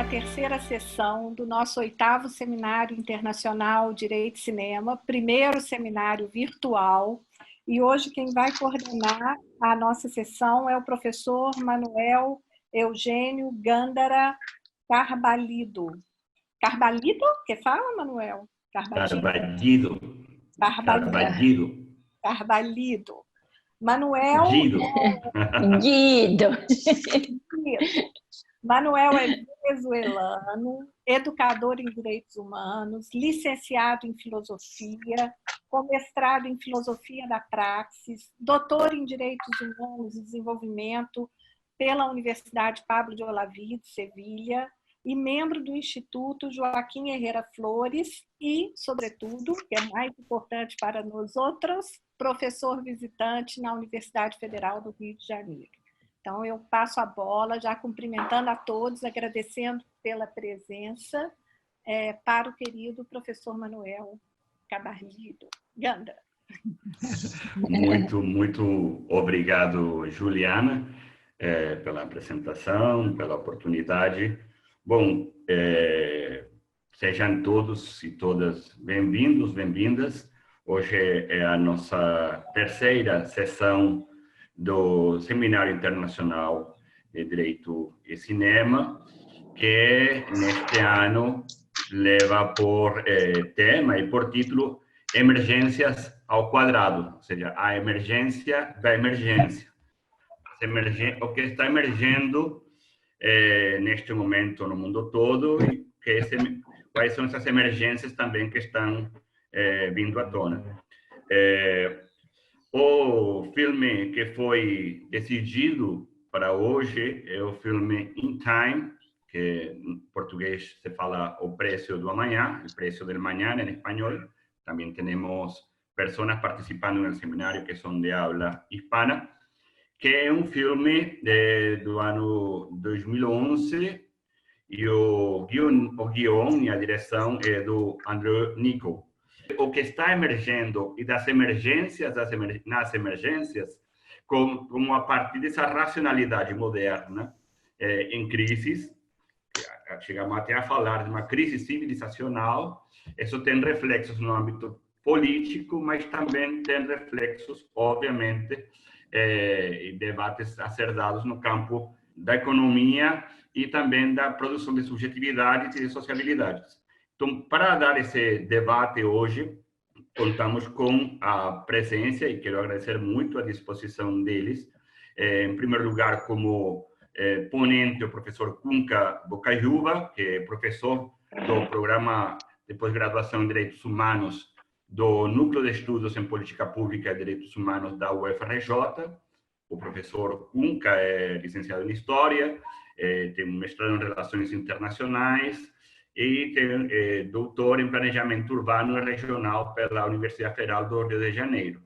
terceira sessão do nosso 8º Seminário Internacional Direito e Cinema, primeiro seminário virtual. E hoje quem vai coordenar a nossa sessão é o professor Manuel Eugênio Gândara Carballido. Carballido? Que fala, Manuel? Carballido. Manuel... Guido. Manuel é venezuelano, educador em direitos humanos, licenciado em filosofia, com mestrado em filosofia da praxis, doutor em direitos humanos e desenvolvimento pela Universidade Pablo de Olavide, Sevilha, e membro do Instituto Joaquim Herrera Flores e, sobretudo, que é mais importante para nós outros, professor visitante na Universidade Federal do Rio de Janeiro. Então, eu passo a bola, já cumprimentando a todos, agradecendo pela presença, para o querido professor Manuel Carballido. Gândara. Muito obrigado, Juliana, pela apresentação, pela oportunidade. Bom, sejam todos e todas bem-vindos, bem-vindas. Hoje é a nossa terceira sessão do Seminário Internacional de Direito e Cinema, que neste ano leva por tema e por título Emergências ao Quadrado, ou seja, a emergência da emergência. O que está emergindo neste momento no mundo todo e quais são essas emergências também que estão vindo à tona. O filme que foi decidido para hoje é o filme In Time, que em português se fala O Preço do Amanhã, El Preço del Mañana em espanhol. Também temos pessoas participando no seminário que são de habla hispana, que é um filme do ano 2011 e o guion e a direção é do Andrew Niccol. O que está emergindo e das emergências nas emergências, como a partir dessa racionalidade moderna em crises, chegamos até a falar de uma crise civilizacional, isso tem reflexos no âmbito político, mas também tem reflexos, obviamente, e debates acertados no campo da economia e também da produção de subjetividades e de sociabilidades. Então, para dar esse debate hoje, contamos com a presença, e quero agradecer muito a disposição deles. Em primeiro lugar, como ponente, o professor Kunka Bocaiúva, que é professor do programa de pós-graduação em Direitos Humanos do Núcleo de Estudos em Política Pública e Direitos Humanos da UFRJ. O professor Kunka é licenciado em História, tem um mestrado em Relações Internacionais, e tem doutor em Planejamento Urbano e Regional pela Universidade Federal do Rio de Janeiro.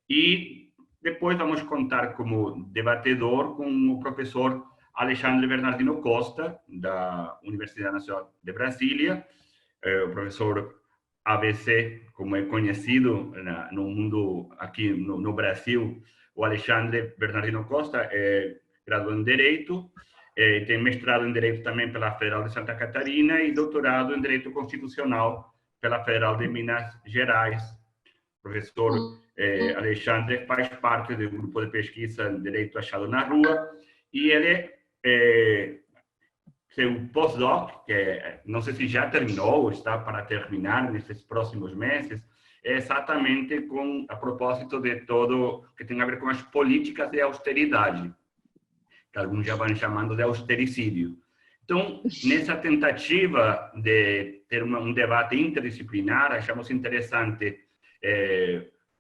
E depois vamos contar como debatedor com o professor Alexandre Bernardino Costa, da Universidade Nacional de Brasília, o professor ABC, como é conhecido no mundo aqui no Brasil. O Alexandre Bernardino Costa é graduado em Direito, tem mestrado em Direito também pela Federal de Santa Catarina e doutorado em Direito Constitucional pela Federal de Minas Gerais. O professor Alexandre faz parte do grupo de pesquisa Direito Achado na Rua e ele seu pós-doc, que não sei se já terminou ou está para terminar nesses próximos meses, é exatamente a propósito de todo que tem a ver com as políticas de austeridade, que alguns já vão chamando de austericídio. Então, nessa tentativa de ter um debate interdisciplinar, achamos interessante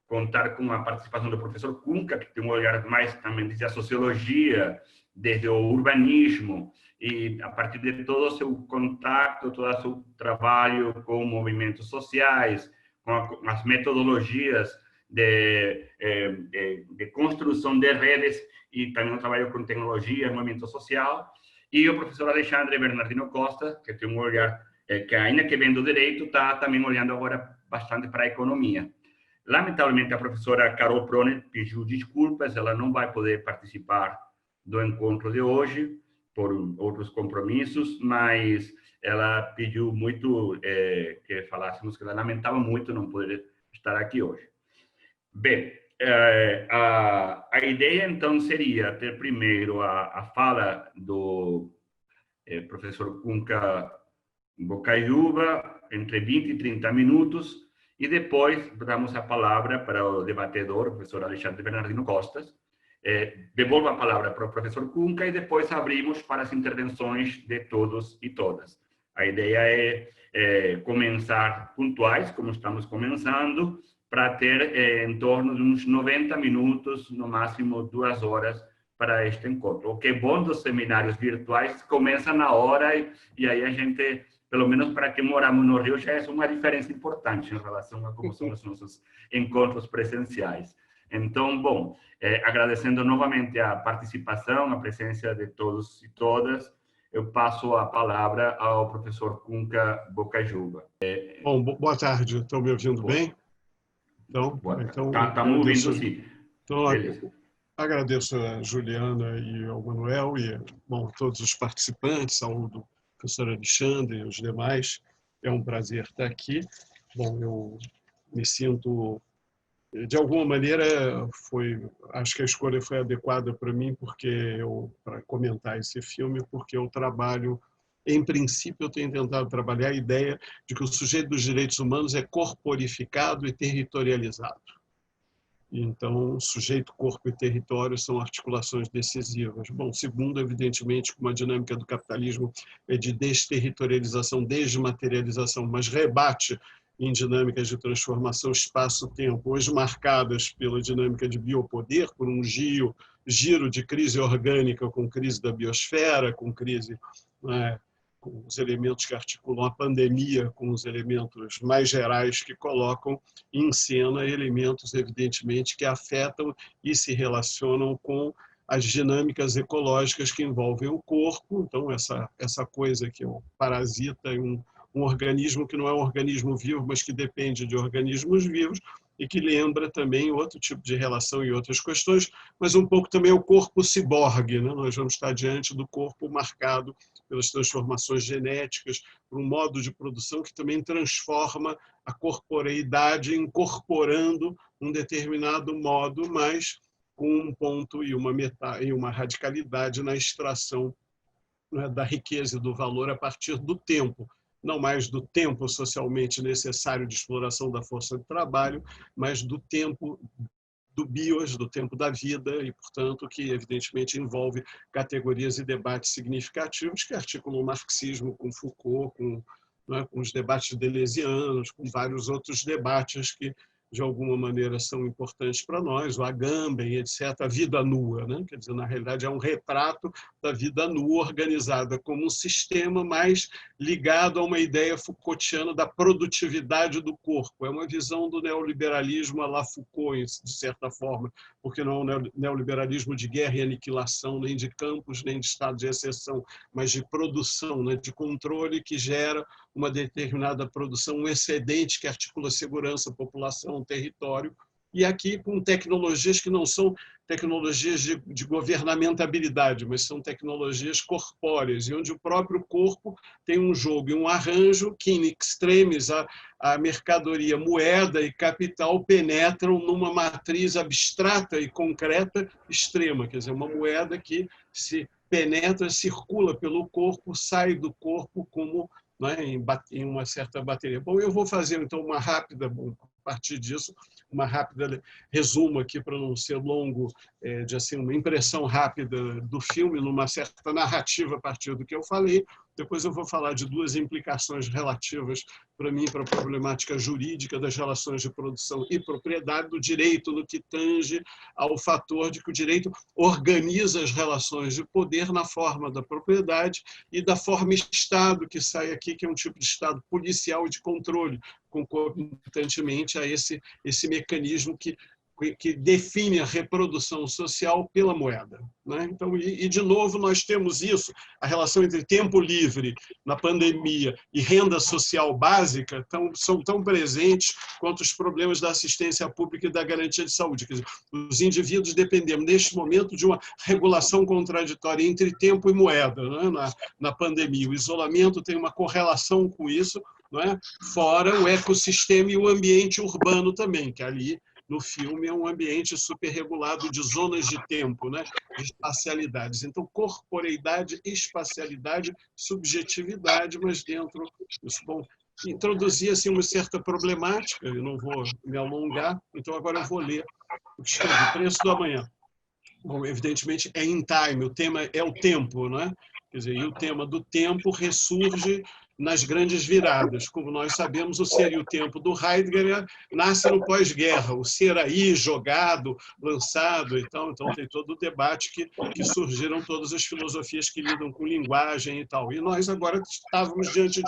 contar com a participação do professor Kunka, que tem um olhar mais também desde a sociologia, desde o urbanismo, e a partir de todo o seu contato, todo o seu trabalho com movimentos sociais, com as metodologias de construção de redes, e também o trabalho com tecnologia e movimento social, e o professor Alexandre Bernardino Costa, que tem um olhar que ainda que vem do direito, está também olhando agora bastante para a economia. Lamentavelmente, a professora Carol Proner pediu desculpas, ela não vai poder participar do encontro de hoje, por outros compromissos, mas ela pediu muito que falássemos que ela lamentava muito não poder estar aqui hoje. Bem, a ideia, então, seria ter primeiro a fala do professor Cunca Bocaiúva, entre 20 e 30 minutos, e depois damos a palavra para o debatedor, o professor Alexandre Bernardino Costas. Devolvo a palavra para o professor Cunca e depois abrimos para as intervenções de todos e todas. A ideia é começar pontuais, como estamos começando, para ter em torno de uns 90 minutos, no máximo 2 horas, para este encontro. O que é bom dos seminários virtuais, começa na hora e aí a gente, pelo menos para quem moramos no Rio, já é uma diferença importante em relação a como são os nossos encontros presenciais. Então, bom, agradecendo novamente a participação, a presença de todos e todas, eu passo a palavra ao professor Cunca Bocaiúva. Bom, boa tarde. Estão me ouvindo bem? Então, estamos ouvindo, sim. Então, agradeço a Juliana e ao Manuel e, bom, todos os participantes, ao do professor Alexandre e os demais. É um prazer estar aqui. Bom, eu me sinto, de alguma maneira, acho que a escolha foi adequada para mim, para comentar esse filme, porque eu trabalho, em princípio, eu tenho tentado trabalhar a ideia de que o sujeito dos direitos humanos é corporificado e territorializado. Então, sujeito, corpo e território são articulações decisivas. Bom, segundo, evidentemente, como a dinâmica do capitalismo é de desterritorialização, desmaterialização, mas rebate em dinâmicas de transformação espaço-tempo, hoje marcadas pela dinâmica de biopoder, por um giro de crise orgânica com crise da biosfera, com crise, com os elementos que articulam a pandemia, com os elementos mais gerais que colocam em cena elementos, evidentemente, que afetam e se relacionam com as dinâmicas ecológicas que envolvem o corpo. Então, essa coisa que é um parasita, um organismo que não é um organismo vivo, mas que depende de organismos vivos, e que lembra também outro tipo de relação e outras questões, mas um pouco também o corpo ciborgue, né? Nós vamos estar diante do corpo marcado pelas transformações genéticas, por um modo de produção que também transforma a corporeidade, incorporando um determinado modo, mas com um ponto e uma radicalidade na extração, né, da riqueza e do valor a partir do tempo. Não mais do tempo socialmente necessário de exploração da força de trabalho, mas do tempo do bios, do tempo da vida, e, portanto, que, evidentemente, envolve categorias e debates significativos que articulam o marxismo com Foucault, com os debates deleuzianos, com vários outros debates que, de alguma maneira, são importantes para nós, o Agamben, etc., a vida nua, né? Quer dizer, na realidade, é um retrato da vida nua organizada como um sistema mais ligado a uma ideia Foucaultiana da produtividade do corpo. É uma visão do neoliberalismo à la Foucault, de certa forma, porque não é um neoliberalismo de guerra e aniquilação, nem de campos, nem de estado de exceção, mas de produção, né? De controle que gera uma determinada produção, um excedente que articula segurança, população, território, e aqui com tecnologias que não são tecnologias de governamentabilidade, mas são tecnologias corpóreas, e onde o próprio corpo tem um jogo e um arranjo que, in extremis, a mercadoria, moeda e capital penetram numa matriz abstrata e concreta extrema, quer dizer, uma moeda que se penetra, circula pelo corpo, sai do corpo como, né, em uma certa bateria. Bom, eu vou fazer, então, a partir disso, uma rápida resumo aqui, para não ser longo, de assim, uma impressão rápida do filme, numa certa narrativa a partir do que eu falei. Depois eu vou falar de 2 implicações relativas, para mim, para a problemática jurídica das relações de produção e propriedade, do direito no que tange ao fator de que o direito organiza as relações de poder na forma da propriedade e da forma Estado, que sai aqui, que é um tipo de Estado policial e de controle, concomitantemente a esse mecanismo que que define a reprodução social pela moeda, né? Então, de novo, nós temos isso, a relação entre tempo livre na pandemia e renda social básica são tão presentes quanto os problemas da assistência pública e da garantia de saúde. Quer dizer, os indivíduos dependemos, neste momento, de uma regulação contraditória entre tempo e moeda, né? Na pandemia. O isolamento tem uma correlação com isso, né? Fora o ecossistema e o ambiente urbano também, que ali, no filme, é um ambiente superregulado de zonas de tempo, né? De espacialidades. Então, corporeidade, espacialidade, subjetividade, mas dentro disso. Bom, introduzia assim, uma certa problemática, eu não vou me alongar, então agora eu vou ler o que escrevi, Preço do Amanhã. Bom, evidentemente, é in time, o tema é o tempo, né? Quer dizer, e o tema do tempo ressurge nas grandes viradas. Como nós sabemos, o Ser e o Tempo do Heidegger nasce no pós-guerra, o ser aí, jogado, lançado, então tem todo o debate que surgiram todas as filosofias que lidam com linguagem e tal. E nós agora estávamos diante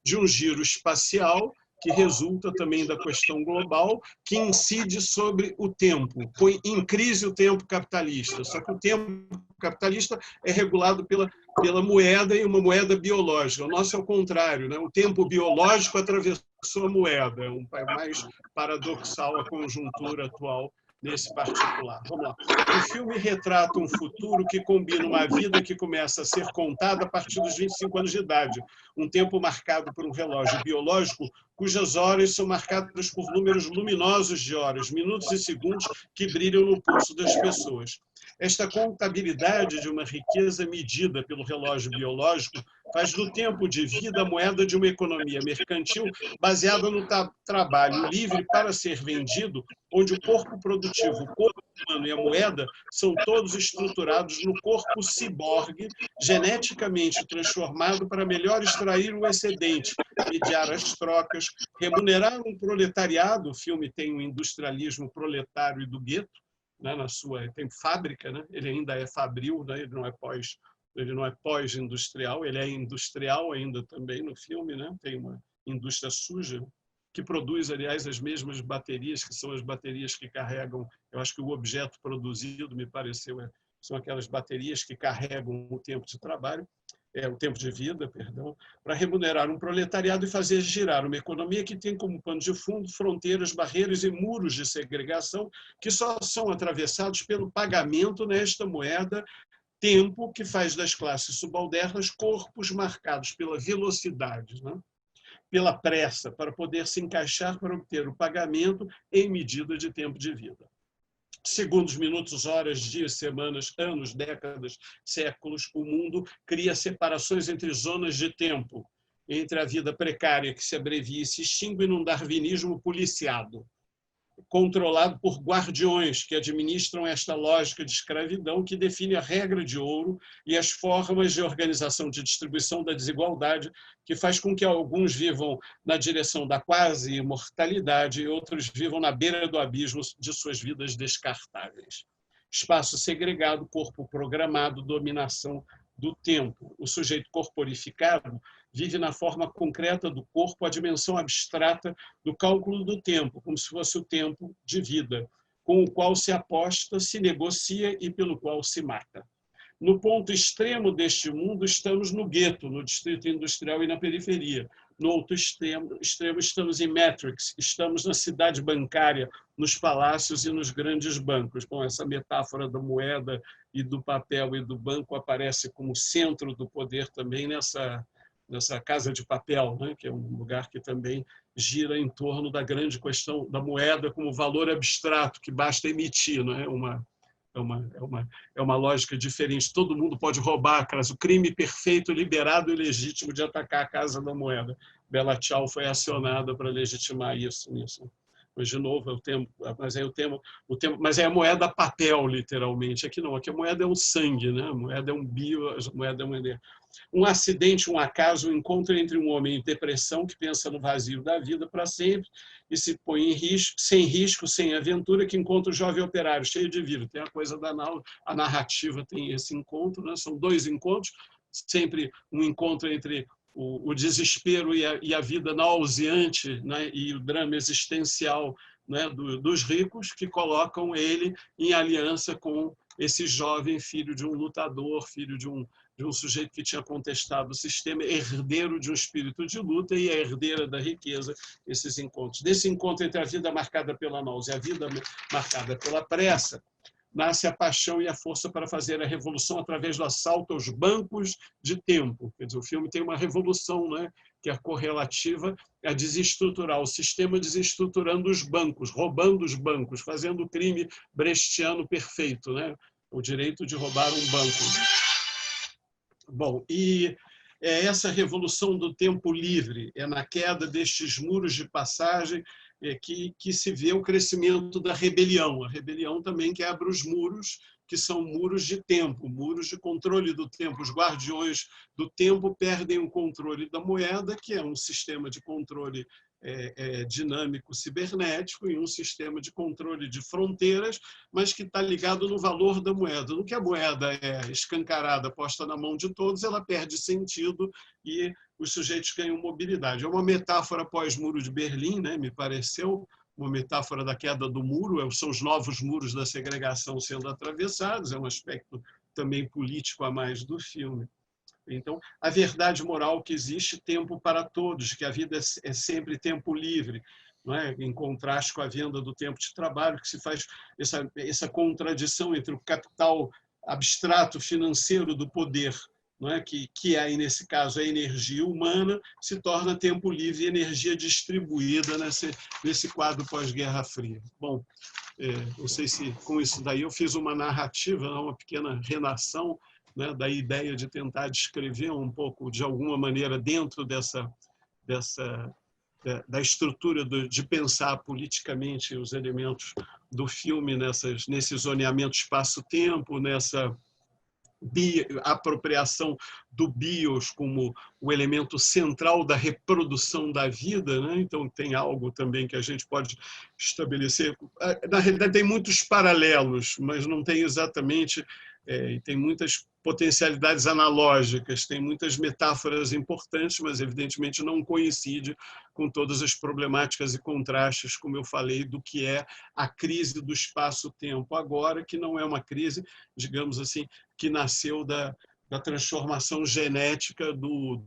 de um giro espacial que resulta também da questão global, que incide sobre o tempo, põe em crise o tempo capitalista. Só que o tempo capitalista é regulado pela moeda e uma moeda biológica. O nosso é o contrário, né? O tempo biológico atravessou a moeda. É mais paradoxal a conjuntura atual nesse particular. Vamos lá. O filme retrata um futuro que combina uma vida que começa a ser contada a partir dos 25 anos de idade, um tempo marcado por um relógio biológico cujas horas são marcadas por números luminosos de horas, minutos e segundos que brilham no pulso das pessoas. Esta contabilidade de uma riqueza medida pelo relógio biológico faz do tempo de vida a moeda de uma economia mercantil baseada no trabalho livre para ser vendido, onde o corpo produtivo, o corpo humano e a moeda são todos estruturados no corpo ciborgue, geneticamente transformado para melhor extrair o excedente, mediar as trocas, remunerar um proletariado. O filme tem um industrialismo proletário e do gueto, né, tem fábrica, né? Ele ainda é fabril, né? Ele não é pós-industrial, ele é industrial ainda também no filme, né? Tem uma indústria suja que produz, aliás, as mesmas baterias, que são as baterias que carregam, eu acho que o objeto produzido, me pareceu, são aquelas baterias que carregam o tempo de trabalho, o tempo de vida, perdão, para remunerar um proletariado e fazer girar uma economia que tem como pano de fundo fronteiras, barreiras e muros de segregação que só são atravessados pelo pagamento nesta moeda tempo, que faz das classes subalternas corpos marcados pela velocidade, né? Pela pressa, para poder se encaixar para obter o pagamento em medida de tempo de vida. Segundos, minutos, horas, dias, semanas, anos, décadas, séculos, o mundo cria separações entre zonas de tempo, entre a vida precária que se abrevia e se extingue num darwinismo policiado, controlado por guardiões que administram esta lógica de escravidão que define a regra de ouro e as formas de organização de distribuição da desigualdade, que faz com que alguns vivam na direção da quase imortalidade e outros vivam na beira do abismo de suas vidas descartáveis. Espaço segregado, corpo programado, dominação do tempo. O sujeito corporificado vive na forma concreta do corpo a dimensão abstrata do cálculo do tempo, como se fosse o tempo de vida, com o qual se aposta, se negocia e pelo qual se mata. No ponto extremo deste mundo, estamos no gueto, no distrito industrial e na periferia. No outro extremo estamos em Matrix, estamos na cidade bancária, nos palácios e nos grandes bancos. Bom, essa metáfora da moeda e do papel e do banco aparece como centro do poder também nessa Casa de Papel, né? Que é um lugar que também gira em torno da grande questão da moeda como valor abstrato que basta emitir, não é? É uma lógica diferente. Todo mundo pode roubar a casa. O crime perfeito, liberado e legítimo de atacar a Casa da Moeda. Bella Ciao foi acionada para legitimar isso. Mas, de novo, mas é a moeda papel, literalmente. Aqui não, aqui a moeda é um sangue, né? A moeda é um bio, a moeda é uma energia. Um acidente, um acaso, um encontro entre um homem em depressão que pensa no vazio da vida para sempre e se põe em risco, sem aventura, que encontra o jovem operário cheio de vida. Tem a coisa da a narrativa, tem esse encontro, né? São dois encontros, sempre um encontro entre o desespero e a vida nauseante, né? E o drama existencial né, dos ricos, que colocam ele em aliança com esse jovem filho de um lutador, filho de um sujeito que tinha contestado o sistema, herdeiro de um espírito de luta e a herdeira da riqueza, esses encontros. Desse encontro entre a vida marcada pela náusea e a vida marcada pela pressa, nasce a paixão e a força para fazer a revolução através do assalto aos bancos de tempo. Quer dizer, o filme tem uma revolução, né, que é correlativa a desestruturar o sistema, desestruturando os bancos, roubando os bancos, fazendo o crime brechtiano perfeito, né, o direito de roubar um banco. Bom, e é essa revolução do tempo livre, é na queda destes muros de passagem que se vê o crescimento da rebelião. A rebelião também quebra os muros, que são muros de tempo, muros de controle do tempo. Os guardiões do tempo perdem o controle da moeda, que é um sistema de controle dinâmico cibernético, e um sistema de controle de fronteiras, mas que está ligado no valor da moeda. No que a moeda é escancarada, posta na mão de todos, ela perde sentido e os sujeitos ganham mobilidade. É uma metáfora pós-muro de Berlim, né? Me pareceu uma metáfora da queda do muro, são os novos muros da segregação sendo atravessados, é um aspecto também político a mais do filme. Então, a verdade moral que existe, tempo para todos, que a vida é sempre tempo livre, não é? Em contraste com a venda do tempo de trabalho, que se faz essa contradição entre o capital abstrato financeiro do poder, não é? Que aí, nesse caso, a energia humana, se torna tempo livre e energia distribuída nesse quadro pós-Guerra Fria. Bom, não sei se com isso daí eu fiz uma narrativa, uma pequena renação, né, da ideia de tentar descrever um pouco, de alguma maneira, dentro da estrutura de pensar politicamente os elementos do filme, nesse zoneamento espaço-tempo, nessa apropriação do bios como o elemento central da reprodução da vida, né? Então tem algo também que a gente pode estabelecer. Na realidade tem muitos paralelos, mas não tem exatamente, e tem muitas potencialidades analógicas, tem muitas metáforas importantes, mas evidentemente não coincide com todas as problemáticas e contrastes, como eu falei, do que é a crise do espaço-tempo agora, que não é uma crise, digamos assim, que nasceu da transformação genética do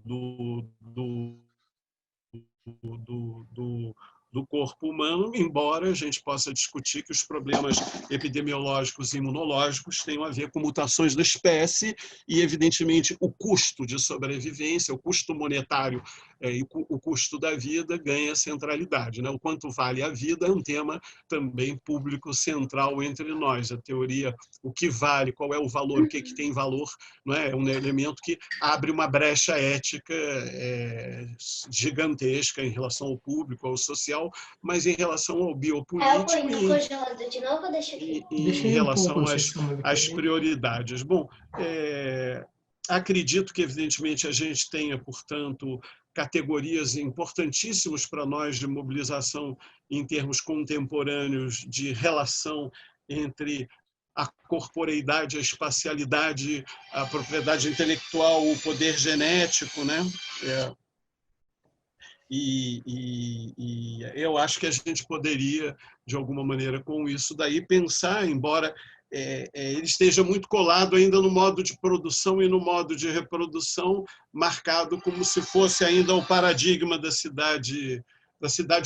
corpo humano, embora a gente possa discutir que os problemas epidemiológicos e imunológicos tenham a ver com mutações da espécie e, evidentemente, o custo de sobrevivência, o custo monetário e o custo da vida ganha centralidade, né? O quanto vale a vida é um tema também público central entre nós. A teoria, o que vale, qual é o valor, o que tem valor, não é? É um elemento que abre uma brecha ética gigantesca em relação ao público, ao social, mas em relação ao biopolítico e em relação às prioridades. Bom, acredito que, evidentemente, a gente tenha, portanto, categorias importantíssimas para nós de mobilização em termos contemporâneos de relação entre a corporeidade, a espacialidade, a propriedade intelectual, o poder genético, né? E eu acho que a gente poderia, de alguma maneira, com isso daí, pensar, embora ele esteja muito colado ainda no modo de produção e no modo de reprodução, marcado como se fosse ainda o paradigma da cidade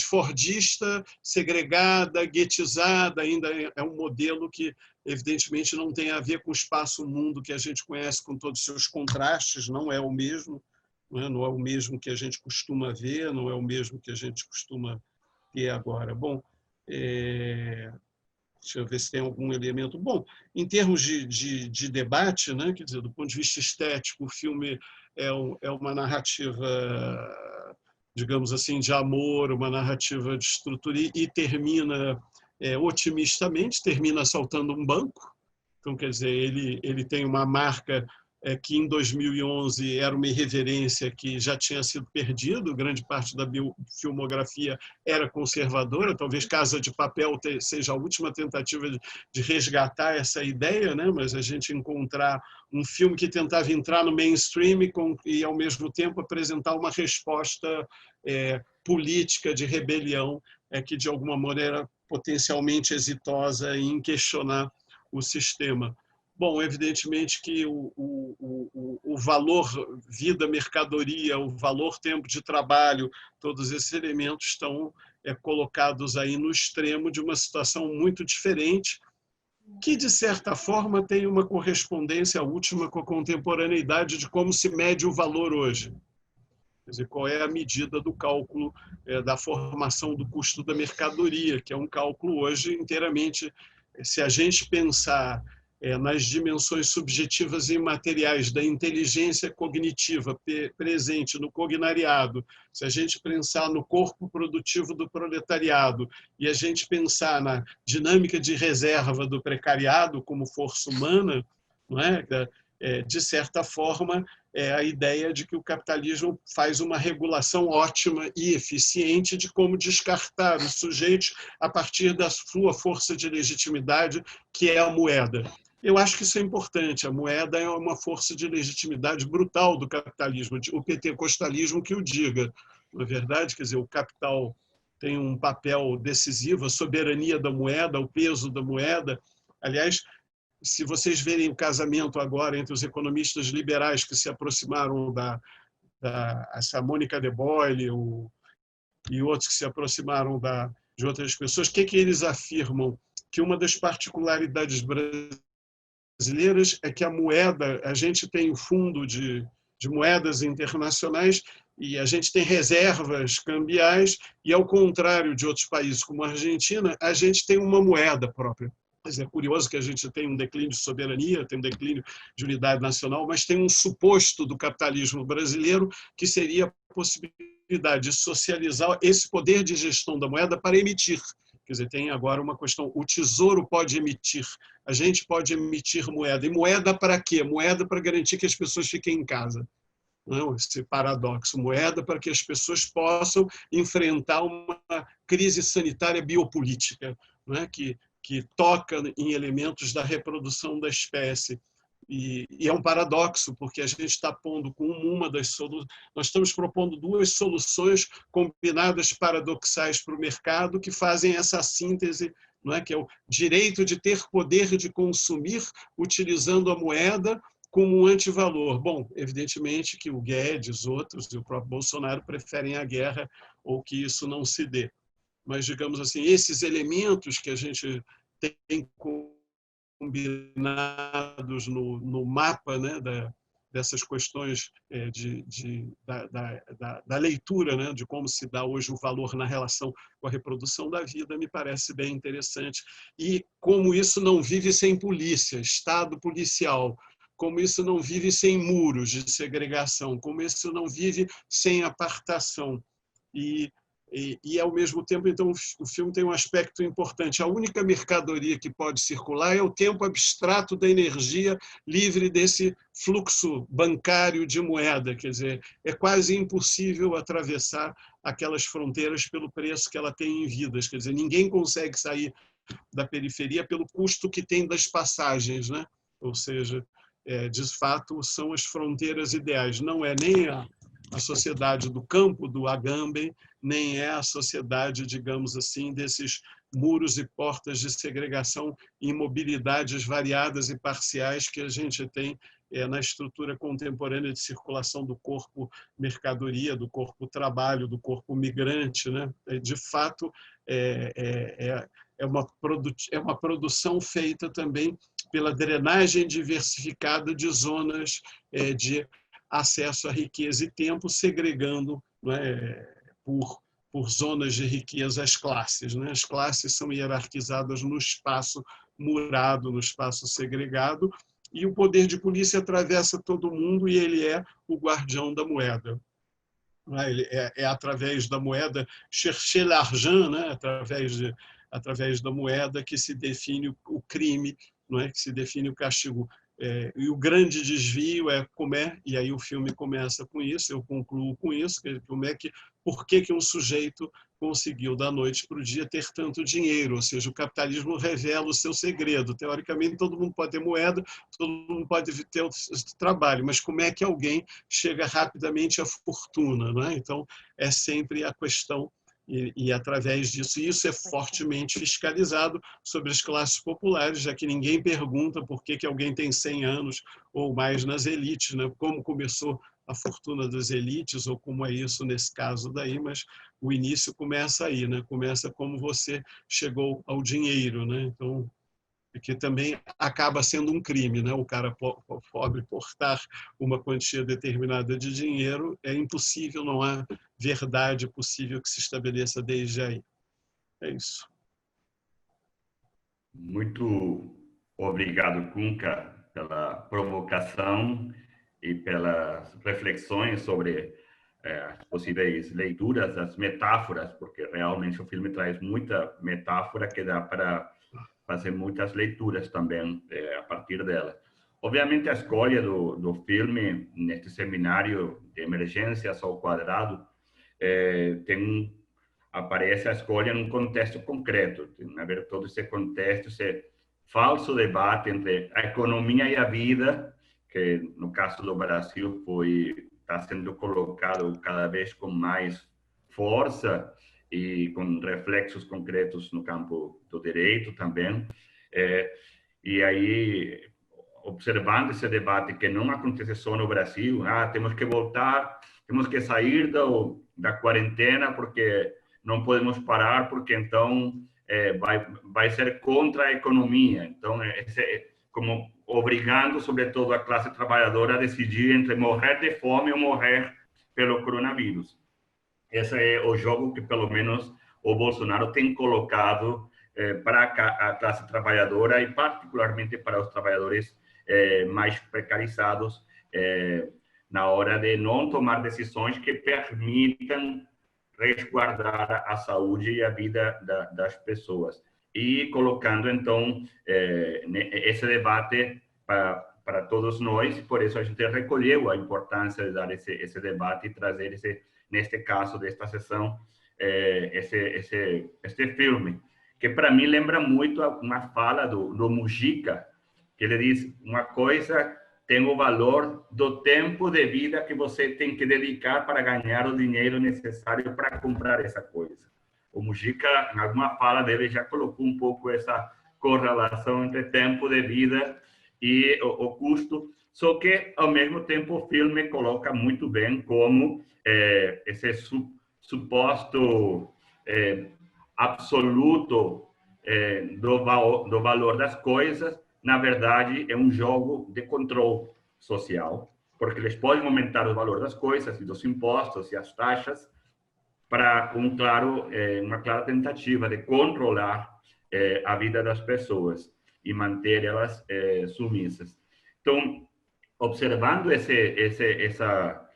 fordista, segregada, guetizada, ainda é um modelo que, evidentemente, não tem a ver com o espaço-mundo que a gente conhece, com todos os seus contrastes, não é o mesmo. Não é o mesmo que a gente costuma ver, não é o mesmo que a gente costuma ter agora. Bom, deixa eu ver se tem algum elemento. Bom, em termos de debate, né, quer dizer, do ponto de vista estético, o filme é uma narrativa, digamos assim, de amor, uma narrativa de estrutura, e termina otimistamente, termina assaltando um banco. Então, quer dizer, ele tem uma marca que em 2011 era uma irreverência que já tinha sido perdido, grande parte da filmografia era conservadora, talvez Casa de Papel seja a última tentativa de resgatar essa ideia, né? Mas a gente encontrar um filme que tentava entrar no mainstream e ao mesmo tempo apresentar uma resposta política de rebelião que de alguma maneira potencialmente exitosa em questionar o sistema. Bom, evidentemente que o valor vida, mercadoria, o valor tempo de trabalho, todos esses elementos estão colocados aí no extremo de uma situação muito diferente, que, de certa forma, tem uma correspondência última com a contemporaneidade de como se mede o valor hoje. Quer dizer, qual é a medida do cálculo da formação do custo da mercadoria, que é um cálculo hoje inteiramente, se a gente pensar nas dimensões subjetivas e imateriais da inteligência cognitiva presente no cognariado, se a gente pensar no corpo produtivo do proletariado e a gente pensar na dinâmica de reserva do precariado como força humana, não é? De certa forma, a ideia de que o capitalismo faz uma regulação ótima e eficiente de como descartar os sujeitos a partir da sua força de legitimidade, que é a moeda. Eu acho que isso é importante. A moeda é uma força de legitimidade brutal do capitalismo, o pentecostalismo que o diga. Não é verdade? Quer dizer, o capital tem um papel decisivo, a soberania da moeda, o peso da moeda. Aliás, se vocês verem o casamento agora entre os economistas liberais que se aproximaram essa Mônica de Boyle e outros que se aproximaram de outras pessoas, o que eles afirmam? Que uma das particularidades brasileiras é que a moeda, a gente tem um fundo de moedas internacionais e a gente tem reservas cambiais e, ao contrário de outros países como a Argentina, a gente tem uma moeda própria. É curioso que a gente tem um declínio de soberania, tem um declínio de unidade nacional, mas tem um suposto do capitalismo brasileiro que seria a possibilidade de socializar esse poder de gestão da moeda para emitir. Quer dizer, tem agora uma questão, o Tesouro pode emitir, a gente pode emitir moeda. E moeda para quê? Moeda para garantir que as pessoas fiquem em casa. Não, esse paradoxo, moeda para que as pessoas possam enfrentar uma crise sanitária biopolítica, não é? que toca em elementos da reprodução da espécie. E é um paradoxo, porque a gente está pondo como uma das soluções, nós estamos propondo duas soluções combinadas paradoxais para o mercado que fazem essa síntese, não é? Que é o direito de ter poder de consumir utilizando a moeda como um antivalor. Bom, evidentemente que o Guedes, outros e o próprio Bolsonaro preferem a guerra ou que isso não se dê. Mas, digamos assim, esses elementos que a gente tem combinados no mapa, né, dessas questões da leitura, né, de como se dá hoje o valor na relação com a reprodução da vida, me parece bem interessante. E como isso não vive sem polícia, Estado policial, como isso não vive sem muros de segregação, como isso não vive sem apartação. E, ao mesmo tempo, então, o filme tem um aspecto importante. A única mercadoria que pode circular é o tempo abstrato da energia livre desse fluxo bancário de moeda. Quer dizer, é quase impossível atravessar aquelas fronteiras pelo preço que ela tem em vidas. Quer dizer, ninguém consegue sair da periferia pelo custo que tem das passagens, né? Ou seja, de fato, são as fronteiras ideais. Não é nem a sociedade do campo, do Agamben, nem é a sociedade, digamos assim, desses muros e portas de segregação em mobilidades variadas e parciais que a gente tem na estrutura contemporânea de circulação do corpo mercadoria, do corpo trabalho, do corpo migrante, né? De fato, é uma produção feita também pela drenagem diversificada de zonas de acesso à riqueza e tempo, segregando, né, por zonas de riqueza as classes. Né? As classes são hierarquizadas no espaço murado, no espaço segregado, e o poder de polícia atravessa todo mundo e ele é o guardião da moeda. Ele é através da moeda, chercher l'argent, né? através da moeda que se define o crime, não é? Que se define o castigo. E o grande desvio é como é, e aí o filme começa com isso, eu concluo com isso, por que um sujeito conseguiu da noite para o dia ter tanto dinheiro, ou seja, o capitalismo revela o seu segredo. Teoricamente, todo mundo pode ter moeda, todo mundo pode ter o trabalho, mas como é que alguém chega rapidamente à fortuna? Não é? Então, é sempre a questão E através disso, isso é fortemente fiscalizado sobre as classes populares, já que ninguém pergunta por que alguém tem 100 anos ou mais nas elites, né? Como começou a fortuna das elites, ou como é isso nesse caso daí, mas o início começa aí, né? Começa como você chegou ao dinheiro, né? Então, que também acaba sendo um crime, né? O cara pobre portar uma quantia determinada de dinheiro é impossível, não há verdade possível que se estabeleça desde aí. É isso. Muito obrigado, Kunka, pela provocação e pelas reflexões sobre as possíveis leituras, as metáforas, porque realmente o filme traz muita metáfora que dá para fazer muitas leituras também a partir dela. Obviamente, a escolha do filme neste seminário de emergências ao quadrado aparece a escolha num contexto concreto. Tem a ver todo esse contexto, esse falso debate entre a economia e a vida, que no caso do Brasil está sendo colocado cada vez com mais força e com reflexos concretos no campo do direito também. E aí, observando esse debate que não acontece só no Brasil, temos que voltar, temos que sair da quarentena porque não podemos parar, porque então vai ser contra a economia. Então, como obrigando, sobretudo, a classe trabalhadora a decidir entre morrer de fome ou morrer pelo coronavírus. Esse é o jogo que, pelo menos, o Bolsonaro tem colocado para a classe trabalhadora e, particularmente, para os trabalhadores mais precarizados na hora de não tomar decisões que permitam resguardar a saúde e a vida das pessoas. E colocando, então, esse debate para todos nós, e por isso a gente recolheu a importância de dar esse debate e trazer neste caso desta sessão, este filme, que para mim lembra muito uma fala do Mujica, que ele diz: uma coisa tem o valor do tempo de vida que você tem que dedicar para ganhar o dinheiro necessário para comprar essa coisa. O Mujica, em alguma fala dele, já colocou um pouco essa correlação entre tempo de vida e o custo, só que, ao mesmo tempo, o filme coloca muito bem como esse suposto absoluto do valor das coisas, na verdade, é um jogo de controle social, porque eles podem aumentar o valor das coisas e dos impostos e as taxas para uma clara tentativa de controlar a vida das pessoas e manter elas submissas. Então, observando essa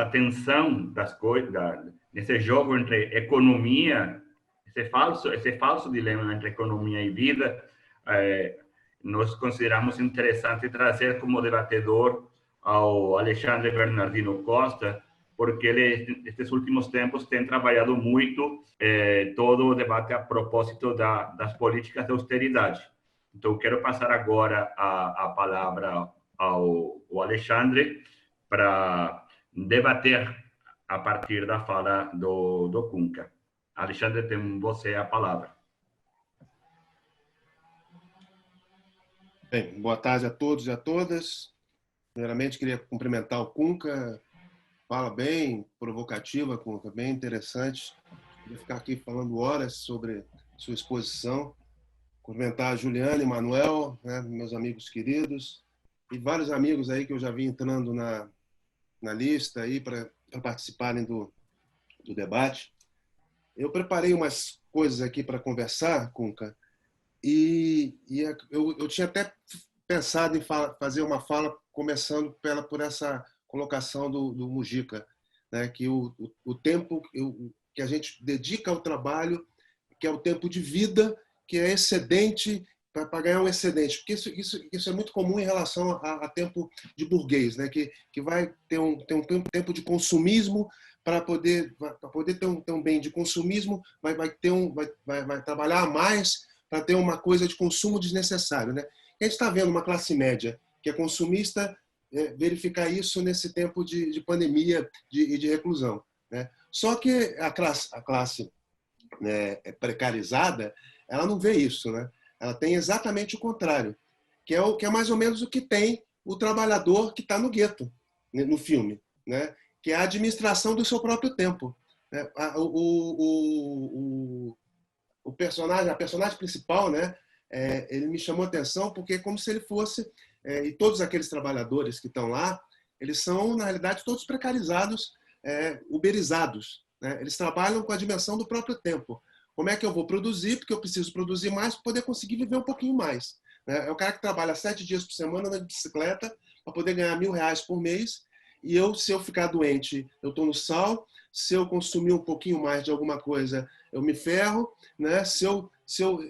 tensão das coisas, nesse jogo entre economia, esse falso dilema entre economia e vida, nós consideramos interessante trazer como debatedor ao Alexandre Bernardino Costa, porque ele, nestes últimos tempos, tem trabalhado muito todo o debate a propósito das políticas de austeridade. Então, quero passar agora a palavra ao Alexandre para debater a partir da fala do Kunka. Alexandre, tem você a palavra. Bem, boa tarde a todos e a todas. Primeiramente, queria cumprimentar o Kunka. Fala bem, provocativa, Kunka, bem interessante. Queria ficar aqui falando horas sobre sua exposição. Cumprimentar a Juliana e Manuel, né, meus amigos queridos, e vários amigos aí que eu já vi entrando na lista aí para participarem do debate. Eu preparei umas coisas aqui para conversar, Kunka, e eu tinha até pensado em fazer uma fala começando por essa colocação do Mujica, né, que o tempo que a gente dedica ao trabalho, que é o tempo de vida, que é excedente, para ganhar um excedente, porque isso é muito comum em relação a tempo de burguês, né, que vai ter um tempo de consumismo. Para poder ter um bem de consumismo, vai trabalhar mais para ter uma coisa de consumo desnecessário, né? A gente está vendo uma classe média que é consumista verificar isso nesse tempo de pandemia e de reclusão, né? Só que a classe né, precarizada, ela não vê isso, né? Ela tem exatamente o contrário, que é mais ou menos o que tem o trabalhador que está no gueto, né, no filme, né? Que é a administração do seu próprio tempo. Né? A personagem principal, né? Ele me chamou a atenção porque é como se ele fosse, e todos aqueles trabalhadores que estão lá, eles são, na realidade, todos precarizados, uberizados. Né? Eles trabalham com a dimensão do próprio tempo. Como é que eu vou produzir? Porque eu preciso produzir mais para poder conseguir viver um pouquinho mais. Né? É o cara que trabalha 7 dias por semana na bicicleta para poder ganhar R$1.000 por mês. E eu, se eu ficar doente, eu estou no sal. Se eu consumir um pouquinho mais de alguma coisa, eu me ferro. Né? Se eu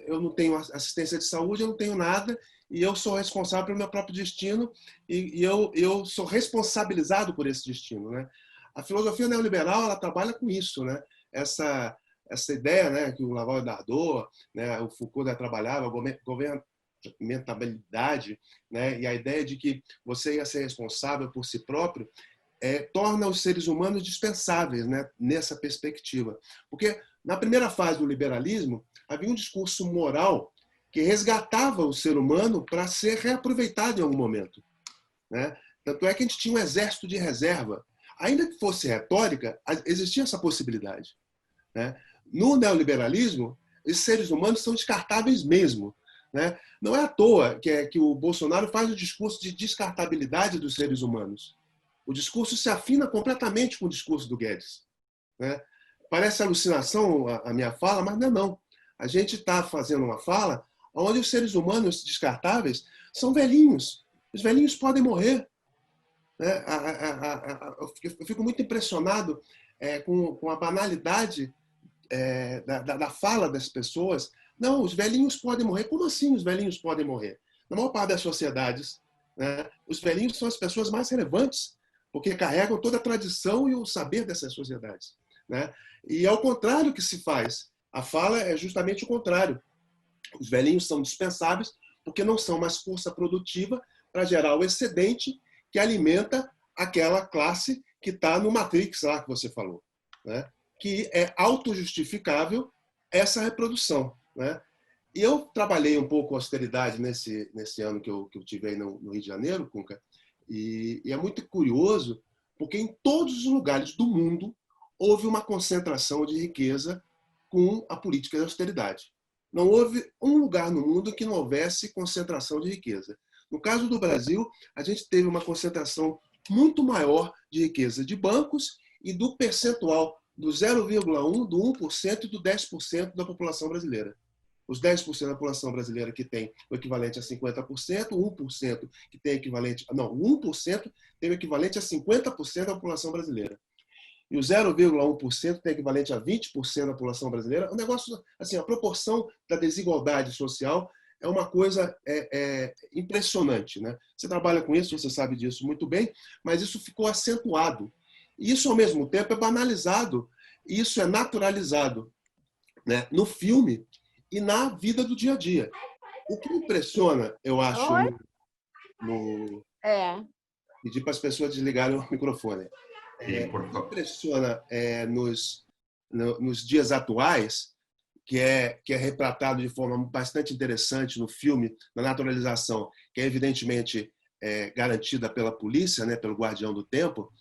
não tenho assistência de saúde, eu não tenho nada. E eu sou responsável pelo meu próprio destino. E eu sou responsabilizado por esse destino. Né? A filosofia neoliberal, ela trabalha com isso, né? Essa ideia, né, que o Laval Dardot, né, o Foucault trabalhava, a governabilidade, né, e a ideia de que você ia ser responsável por si próprio, torna os seres humanos dispensáveis, né, nessa perspectiva. Porque na primeira fase do liberalismo, havia um discurso moral que resgatava o ser humano para ser reaproveitado em algum momento. Né? Tanto é que a gente tinha um exército de reserva. Ainda que fosse retórica, existia essa possibilidade. Né? No neoliberalismo, esses seres humanos são descartáveis mesmo. Né? Não é à toa que o Bolsonaro faz o discurso de descartabilidade dos seres humanos. O discurso se afina completamente com o discurso do Guedes. Né? Parece alucinação a minha fala, mas não é não. A gente está fazendo uma fala onde os seres humanos descartáveis são velhinhos. Os velhinhos podem morrer. Né? Eu fico muito impressionado com a banalidade da fala das pessoas. Não, os velhinhos podem morrer. Como assim os velhinhos podem morrer? Na maior parte das sociedades, né, os velhinhos são as pessoas mais relevantes, porque carregam toda a tradição e o saber dessas sociedades. Né? E é o contrário que se faz. A fala é justamente o contrário. Os velhinhos são dispensáveis porque não são mais força produtiva para gerar o excedente que alimenta aquela classe que está no Matrix lá que você falou. Né? Que é autojustificável essa reprodução. Né? E eu trabalhei um pouco austeridade nesse ano que eu tive aí no Rio de Janeiro, Cunca, e é muito curioso, porque em todos os lugares do mundo houve uma concentração de riqueza com a política de austeridade. Não houve um lugar no mundo que não houvesse concentração de riqueza. No caso do Brasil, a gente teve uma concentração muito maior de riqueza de bancos e do percentual do 0,1%, do 1% e do 10% da população brasileira. Os 10% da população brasileira que tem o equivalente a 50%, 1% que tem equivalente... Não, 1% tem o equivalente a 50% da população brasileira. E o 0,1% tem equivalente a 20% da população brasileira. O negócio, assim, a proporção da desigualdade social é uma coisa impressionante. Né? Você trabalha com isso, você sabe disso muito bem, mas isso ficou acentuado. E isso, ao mesmo tempo, é banalizado, e isso é naturalizado, né? No filme e na vida do dia a dia. O que me impressiona, eu acho, pedir para as pessoas desligarem o microfone. O que me impressiona nos dias atuais, que é retratado de forma bastante interessante no filme, na naturalização, que é evidentemente garantida pela polícia, né, pelo Guardião do Tempo,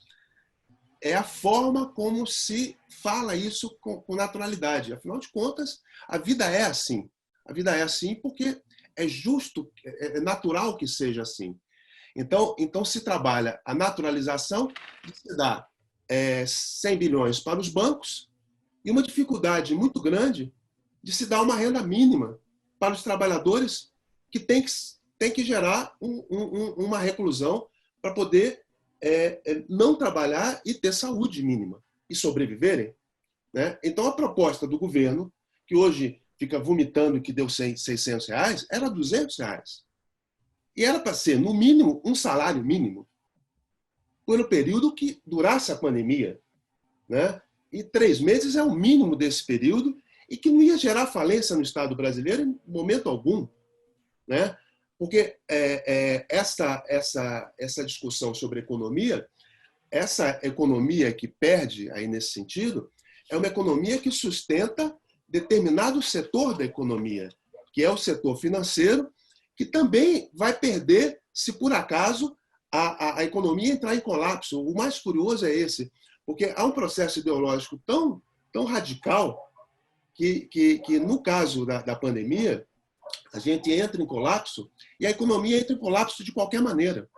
é a forma como se fala isso com naturalidade. Afinal de contas, a vida é assim. A vida é assim porque é justo, é natural que seja assim. Então se trabalha a naturalização de se dar 100 bilhões para os bancos e uma dificuldade muito grande de se dar uma renda mínima para os trabalhadores que tem que gerar uma reclusão para poder não trabalhar e ter saúde mínima e sobreviverem. Né? Então, a proposta do governo, que hoje fica vomitando que deu R$600, era R$200. E era para ser, no mínimo, um salário mínimo, pelo período que durasse a pandemia. Né? E 3 meses é o mínimo desse período e que não ia gerar falência no Estado brasileiro em momento algum. Né? Porque essa discussão sobre economia essa economia que perde aí nesse sentido é uma economia que sustenta determinado setor da economia, que é o setor financeiro, que também vai perder se por acaso a economia entrar em colapso. O mais curioso é esse, porque há um processo ideológico tão radical que no caso da pandemia, a gente entra em colapso e a economia entra em colapso de qualquer maneira.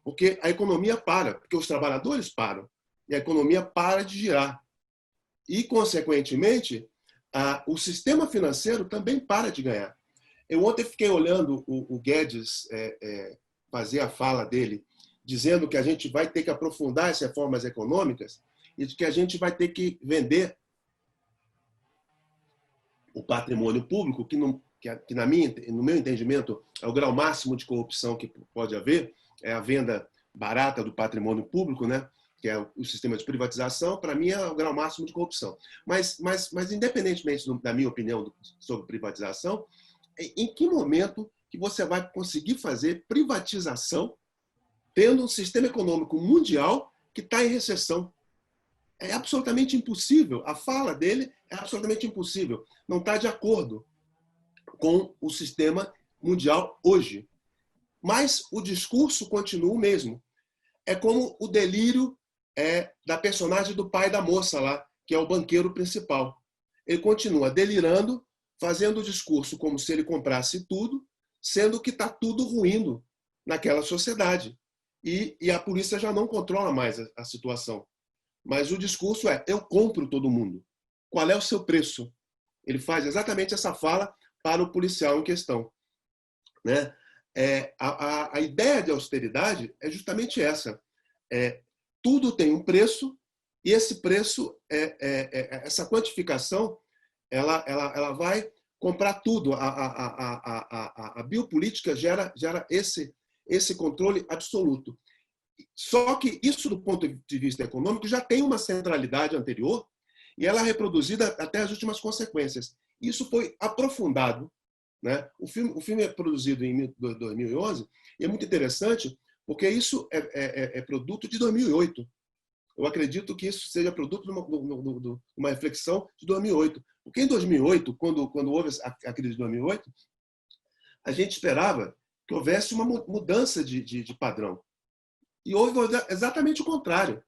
Porque a economia para, porque os trabalhadores param, e a economia para de girar. E, consequentemente, o sistema financeiro também para de ganhar. Eu ontem fiquei olhando o Guedes fazer a fala dele, dizendo que a gente vai ter que aprofundar as reformas econômicas e que a gente vai ter que vender o patrimônio público, que no meu entendimento, é o grau máximo de corrupção que pode haver, é a venda barata do patrimônio público, né? Que é o sistema de privatização, para mim é o grau máximo de corrupção. Mas independentemente da minha opinião sobre privatização, em que momento que você vai conseguir fazer privatização tendo um sistema econômico mundial que está em recessão? É absolutamente impossível. A fala dele é absolutamente impossível. Não está de acordo com o sistema mundial hoje. Mas o discurso continua o mesmo. É como o delírio da personagem do pai da moça lá, que é o banqueiro principal. Ele continua delirando, fazendo o discurso como se ele comprasse tudo, sendo que está tudo ruindo naquela sociedade. E a polícia já não controla mais a situação. Mas o discurso é: eu compro todo mundo. Qual é o seu preço? Ele faz exatamente essa fala para o policial em questão. Né? A ideia de austeridade é justamente essa. Tudo tem um preço e esse preço, essa quantificação, ela vai comprar tudo. A biopolítica gera esse controle absoluto. Só que isso, do ponto de vista econômico, já tem uma centralidade anterior e ela é reproduzida até as últimas consequências. Isso foi aprofundado. Né? O filme é produzido em 2011 e é muito interessante porque isso é produto de 2008. Eu acredito que isso seja produto de uma reflexão de 2008. Porque em 2008, quando houve a crise de 2008, a gente esperava que houvesse uma mudança de padrão. E houve exatamente o contrário.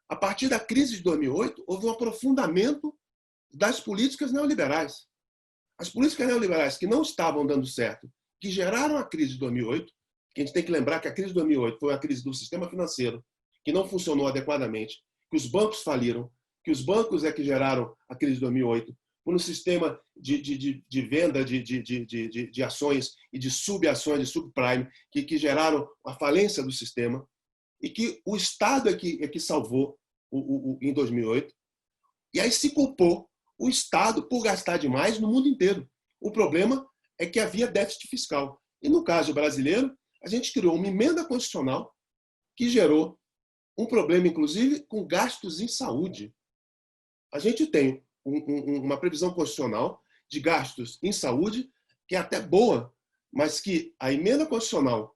A partir da crise de 2008, houve um aprofundamento das políticas neoliberais. As políticas neoliberais que não estavam dando certo, que geraram a crise de 2008, que a gente tem que lembrar que a crise de 2008 foi a crise do sistema financeiro, que não funcionou adequadamente, que os bancos faliram, que os bancos é que geraram a crise de 2008, por um sistema de venda de ações e de subações, de subprime, que geraram a falência do sistema, e que o Estado é que salvou em 2008. E aí se culpou o Estado por gastar demais no mundo inteiro. O problema é que havia déficit fiscal. E no caso brasileiro, a gente criou uma emenda constitucional que gerou um problema, inclusive, com gastos em saúde. A gente tem uma previsão constitucional de gastos em saúde que é até boa, mas que a emenda constitucional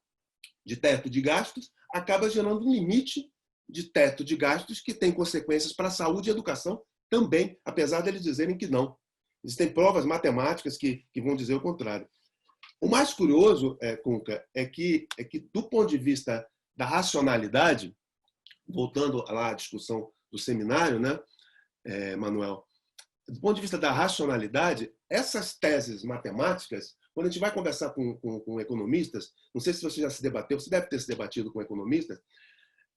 de teto de gastos acaba gerando um limite de teto de gastos que tem consequências para a saúde e educação também, apesar de eles dizerem que não. Existem provas matemáticas que vão dizer o contrário. O mais curioso, Cunca, é que do ponto de vista da racionalidade, voltando lá à discussão do seminário, né, Manuel, do ponto de vista da racionalidade, essas teses matemáticas, quando a gente vai conversar com economistas, não sei se você já se debateu, você deve ter se debatido com economistas,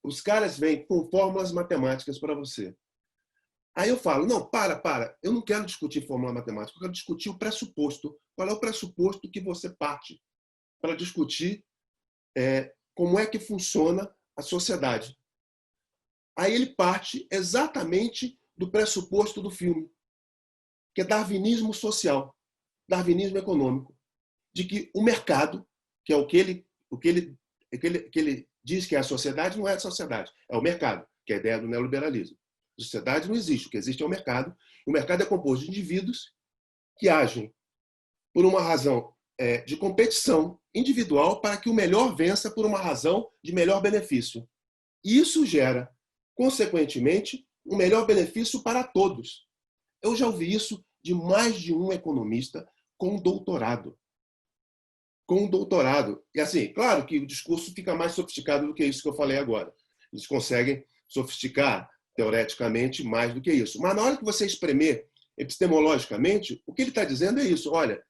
os caras vêm com fórmulas matemáticas para você. Aí eu falo, não, para, eu não quero discutir fórmula matemática, eu quero discutir o pressuposto. Qual é o pressuposto que você parte para discutir como é que funciona a sociedade? Aí ele parte exatamente do pressuposto do filme, que é darwinismo social, darwinismo econômico, de que o mercado, que é o que ele diz que é a sociedade, não é a sociedade, é o mercado, que é a ideia do neoliberalismo. A sociedade não existe, o que existe é o mercado. O mercado é composto de indivíduos que agem por uma razão de competição individual para que o melhor vença por uma razão de melhor benefício. E isso gera, consequentemente, um melhor benefício para todos. Eu já ouvi isso de mais de um economista com doutorado. Com doutorado. E assim, claro que o discurso fica mais sofisticado do que isso que eu falei agora. Eles conseguem sofisticar, teoreticamente, mais do que isso. Mas na hora que você espremer epistemologicamente, o que ele está dizendo é isso. Olha,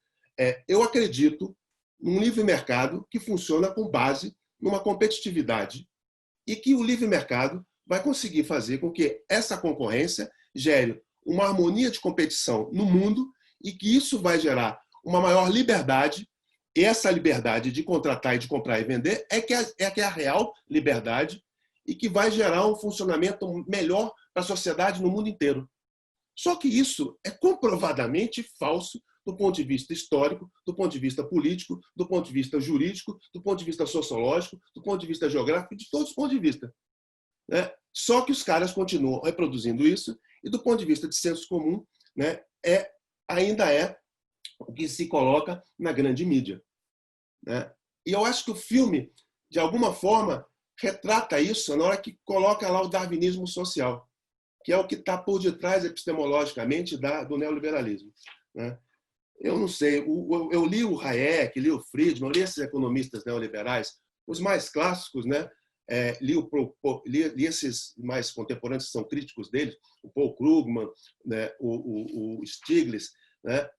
eu acredito num livre mercado que funciona com base numa competitividade e que o livre mercado vai conseguir fazer com que essa concorrência gere uma harmonia de competição no mundo e que isso vai gerar uma maior liberdade. E essa liberdade de contratar e de comprar e vender é que é a real liberdade e que vai gerar um funcionamento melhor para a sociedade no mundo inteiro. Só que isso é comprovadamente falso do ponto de vista histórico, do ponto de vista político, do ponto de vista jurídico, do ponto de vista sociológico, do ponto de vista geográfico, de todos os pontos de vista. Só que os caras continuam reproduzindo isso e, do ponto de vista de senso comum, ainda é o que se coloca na grande mídia. E eu acho que o filme, de alguma forma, retrata isso na hora que coloca lá o darwinismo social, que é o que está por detrás, epistemologicamente, do neoliberalismo. Eu não sei, eu li o Hayek, li o Friedman, eu li esses economistas neoliberais, os mais clássicos, li esses mais contemporâneos que são críticos deles, o Paul Krugman, o Stiglitz,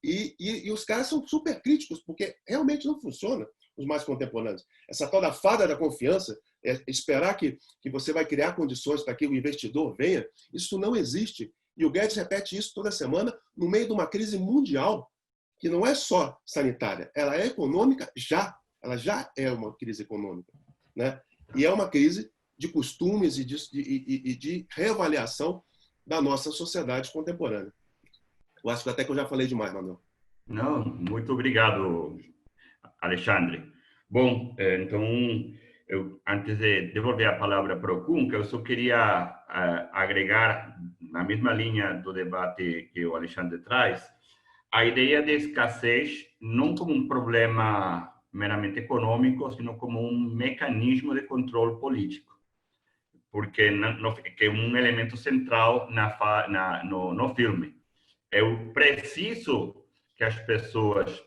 e os caras são super críticos, porque realmente não funciona, os mais contemporâneos. Essa tal da fada da confiança, esperar que você vai criar condições para que o investidor venha, isso não existe. E o Guedes repete isso toda semana, no meio de uma crise mundial, que não é só sanitária, ela é econômica ela já é uma crise econômica. E é uma crise de costumes e de reavaliação da nossa sociedade contemporânea. Eu acho que até que eu já falei demais, Manuel. Não, muito obrigado, Alexandre. Bom, então, antes de devolver a palavra para o Cunca, eu só queria agregar, na mesma linha do debate que o Alexandre traz, a ideia de escassez não como um problema meramente econômico, sino como um mecanismo de controle político, porque que é um elemento central no filme. Eu preciso que as pessoas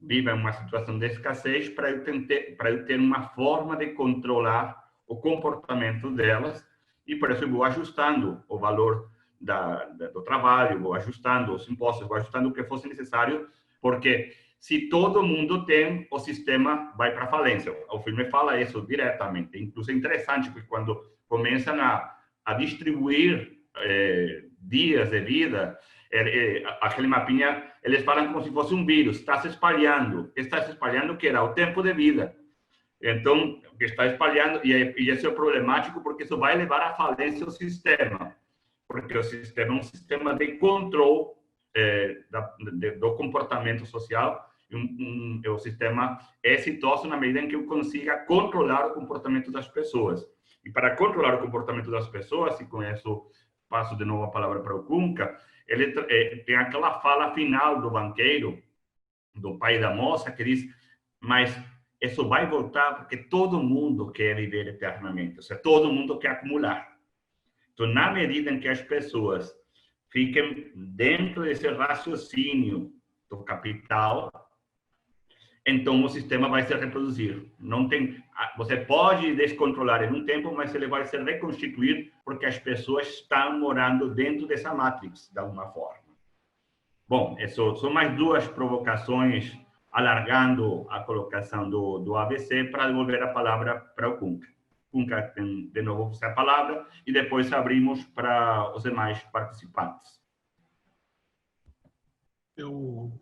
vivam uma situação de escassez para eu ter uma forma de controlar o comportamento delas, e por isso eu vou ajustando o valor do trabalho, vou ajustando os impostos, vou ajustando o que fosse necessário, porque se todo mundo tem, o sistema vai para a falência. O filme fala isso diretamente. Inclusive é interessante, porque quando começam a distribuir dias de vida, aquele mapinha, eles falam como se fosse um vírus, está se espalhando que era o tempo de vida. Então, que está espalhando, e isso é problemático, porque isso vai levar à falência do sistema, porque o sistema é um sistema de controle do comportamento social, o sistema é exitoso na medida em que eu consiga controlar o comportamento das pessoas. E para controlar o comportamento das pessoas, e com isso passo de novo a palavra para o Cunca, ele tem aquela fala final do banqueiro, do pai da moça, que diz, mas isso vai voltar porque todo mundo quer viver eternamente, ou seja, todo mundo quer acumular. Então, na medida em que as pessoas fiquem dentro desse raciocínio do capital, então o sistema vai se reproduzir. Você pode descontrolar em um tempo, mas ele vai se reconstituir porque as pessoas estão morando dentro dessa matrix, de alguma forma. Bom, são mais duas provocações, alargando a colocação do ABC, para devolver a palavra para o Cunca. Cunca tem de novo você a palavra e depois abrimos para os demais participantes. Eu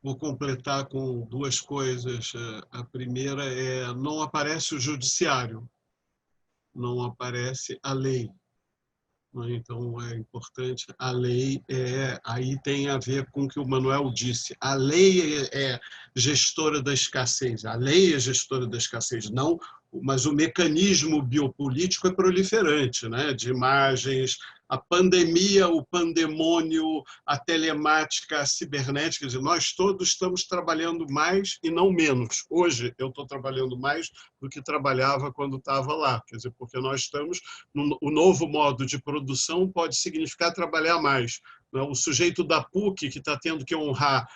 vou completar com duas coisas. A primeira não aparece o judiciário, não aparece a lei. Então, é importante, a lei aí tem a ver com o que o Manuel disse. A lei é gestora da escassez, a lei é gestora da escassez, não, mas o mecanismo biopolítico é proliferante, de imagens, a pandemia, o pandemônio, a telemática, a cibernética. Quer dizer, nós todos estamos trabalhando mais e não menos. Hoje eu estou trabalhando mais do que trabalhava quando estava lá. Quer dizer, porque nós estamos... O novo modo de produção pode significar trabalhar mais. O sujeito da PUC, que está tendo que honrar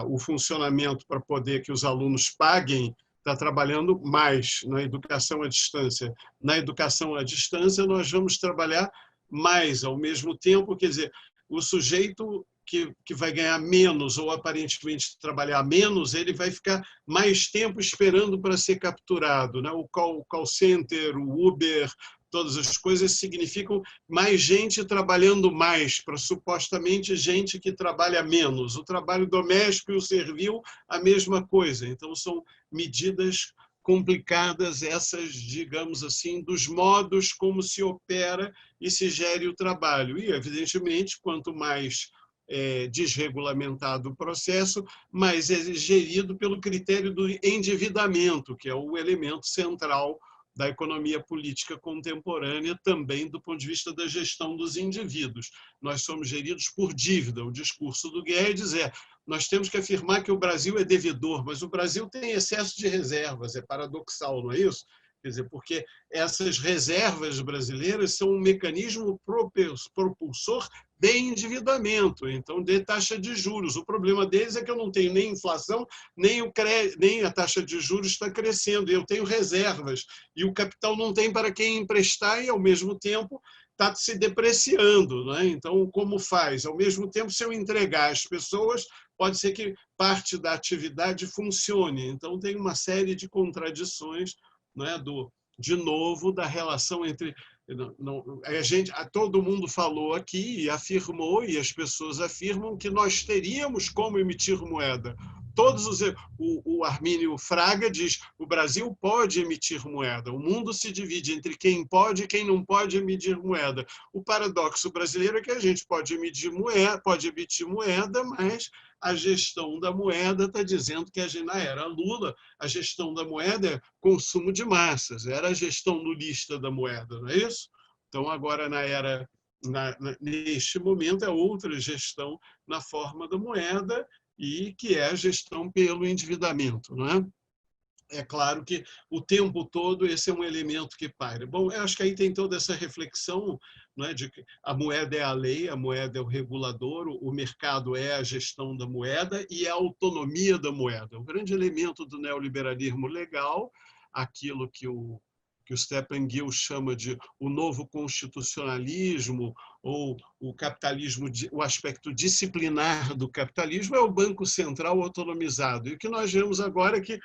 o funcionamento para poder que os alunos paguem, está trabalhando mais na educação à distância. Na educação à distância, nós vamos trabalhar mais ao mesmo tempo, quer dizer, o sujeito que vai ganhar menos ou aparentemente trabalhar menos, ele vai ficar mais tempo esperando para ser capturado. O call center, o Uber, todas as coisas significam mais gente trabalhando mais, para supostamente gente que trabalha menos. O trabalho doméstico e o servil, a mesma coisa. Então, são medidas complicadas essas, digamos assim, dos modos como se opera e se gere o trabalho. E, evidentemente, quanto mais desregulamentado o processo, mais é gerido pelo critério do endividamento, que é o elemento central da economia política contemporânea, também do ponto de vista da gestão dos indivíduos. Nós somos geridos por dívida. O discurso do Guedes nós temos que afirmar que o Brasil é devedor, mas o Brasil tem excesso de reservas, é paradoxal, não é isso? Quer dizer, porque essas reservas brasileiras são um mecanismo propulsor de endividamento, então de taxa de juros. O problema deles é que eu não tenho nem inflação, nem a taxa de juros está crescendo, e eu tenho reservas, e o capital não tem para quem emprestar e, ao mesmo tempo, está se depreciando. Né? Então, como faz? Ao mesmo tempo, se eu entregar às pessoas, pode ser que parte da atividade funcione. Então, tem uma série de contradições, né, de novo, da relação entre... todo mundo falou aqui e afirmou, e as pessoas afirmam que nós teríamos como emitir moeda. O Armínio Fraga diz que o Brasil pode emitir moeda. O mundo se divide entre quem pode e quem não pode emitir moeda. O paradoxo brasileiro é que a gente pode emitir moeda, mas a gestão da moeda está dizendo que na era Lula, a gestão da moeda é consumo de massas, era a gestão lulista da moeda, não é isso? Então, agora, neste momento, é outra gestão na forma da moeda, e que é a gestão pelo endividamento, não é? É claro que o tempo todo esse é um elemento que paira. Bom, eu acho que aí tem toda essa reflexão, não é, de que a moeda é a lei, a moeda é o regulador, o mercado é a gestão da moeda e a autonomia da moeda. O grande elemento do neoliberalismo legal, aquilo que o Stephen Gill chama de o novo constitucionalismo, ou o capitalismo, o aspecto disciplinar do capitalismo, é o Banco Central autonomizado. E o que nós vemos agora é que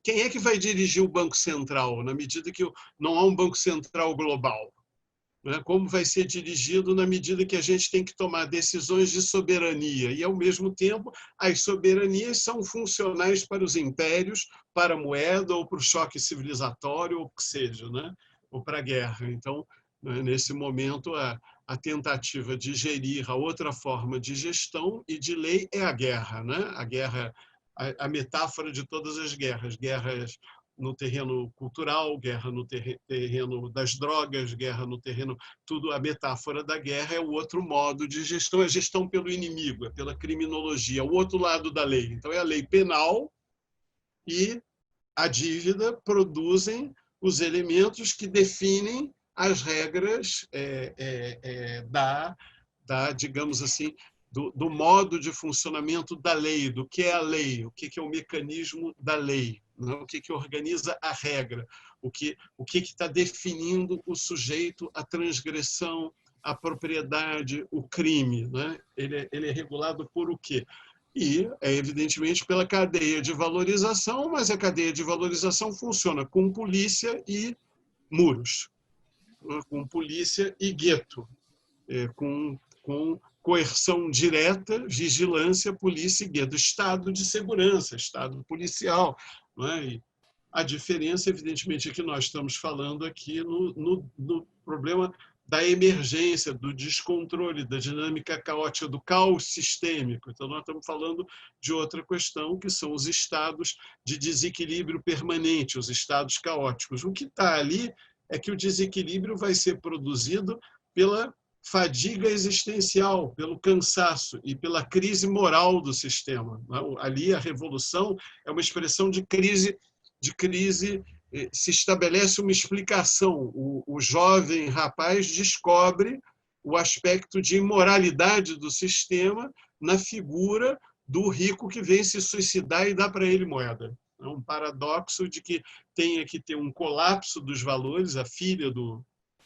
quem é que vai dirigir o Banco Central, na medida que não há um Banco Central global? Como vai ser dirigido na medida que a gente tem que tomar decisões de soberania. E, ao mesmo tempo, as soberanias são funcionais para os impérios, para a moeda, ou para o choque civilizatório, ou o que seja, né? Ou para a guerra. Então, nesse momento, a tentativa de gerir a outra forma de gestão e de lei é a guerra. Né? A guerra, a metáfora de todas as guerras. Guerras no terreno cultural, guerra no terreno das drogas, guerra no terreno... Tudo, a metáfora da guerra é o outro modo de gestão, é gestão pelo inimigo, é pela criminologia, o outro lado da lei. Então, é a lei penal e a dívida produzem os elementos que definem as regras digamos assim, do modo de funcionamento da lei, do que é a lei, o que é o mecanismo da lei, né? O que organiza a regra, o que está definindo o sujeito, a transgressão, a propriedade, o crime. Né? Ele é regulado por o quê? E é evidentemente pela cadeia de valorização, mas a cadeia de valorização funciona com polícia e muros, com polícia e gueto, com coerção direta, vigilância, polícia e gueto, estado de segurança, estado policial. Não é? E a diferença, evidentemente, é que nós estamos falando aqui no problema da emergência, do descontrole, da dinâmica caótica, do caos sistêmico. Então, nós estamos falando de outra questão, que são os estados de desequilíbrio permanente, os estados caóticos. O que está ali é que o desequilíbrio vai ser produzido pela fadiga existencial, pelo cansaço e pela crise moral do sistema. Ali a revolução é uma expressão de crise, se estabelece uma explicação. O jovem rapaz descobre o aspecto de imoralidade do sistema na figura do rico que vem se suicidar e dá para ele moeda. É um paradoxo de que tenha que ter um colapso dos valores, a filha do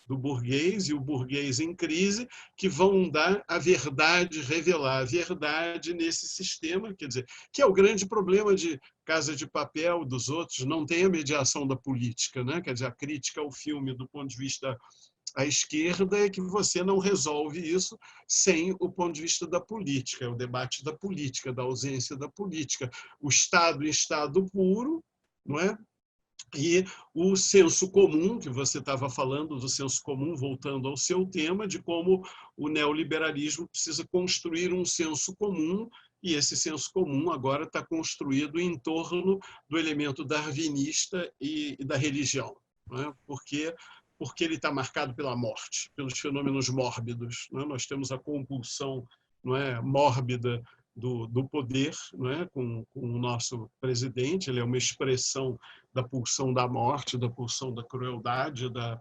burguês e o burguês em crise, que vão dar a verdade, revelar a verdade nesse sistema, quer dizer, que é o grande problema de Casa de Papel, dos outros, não tem a mediação da política, né? Quer dizer, a crítica ao filme do ponto de vista à esquerda é que você não resolve isso sem o ponto de vista da política, é o debate da política, da ausência da política. O Estado em estado puro, não é? E o senso comum, que você estava falando do senso comum, voltando ao seu tema, de como o neoliberalismo precisa construir um senso comum, e esse senso comum agora está construído em torno do elemento darwinista e da religião, né? Porque ele está marcado pela morte, pelos fenômenos mórbidos, né? Nós temos a compulsão, não é, mórbida do poder, não é? Com o nosso presidente, ele é uma expressão da pulsão da morte, da pulsão da crueldade, do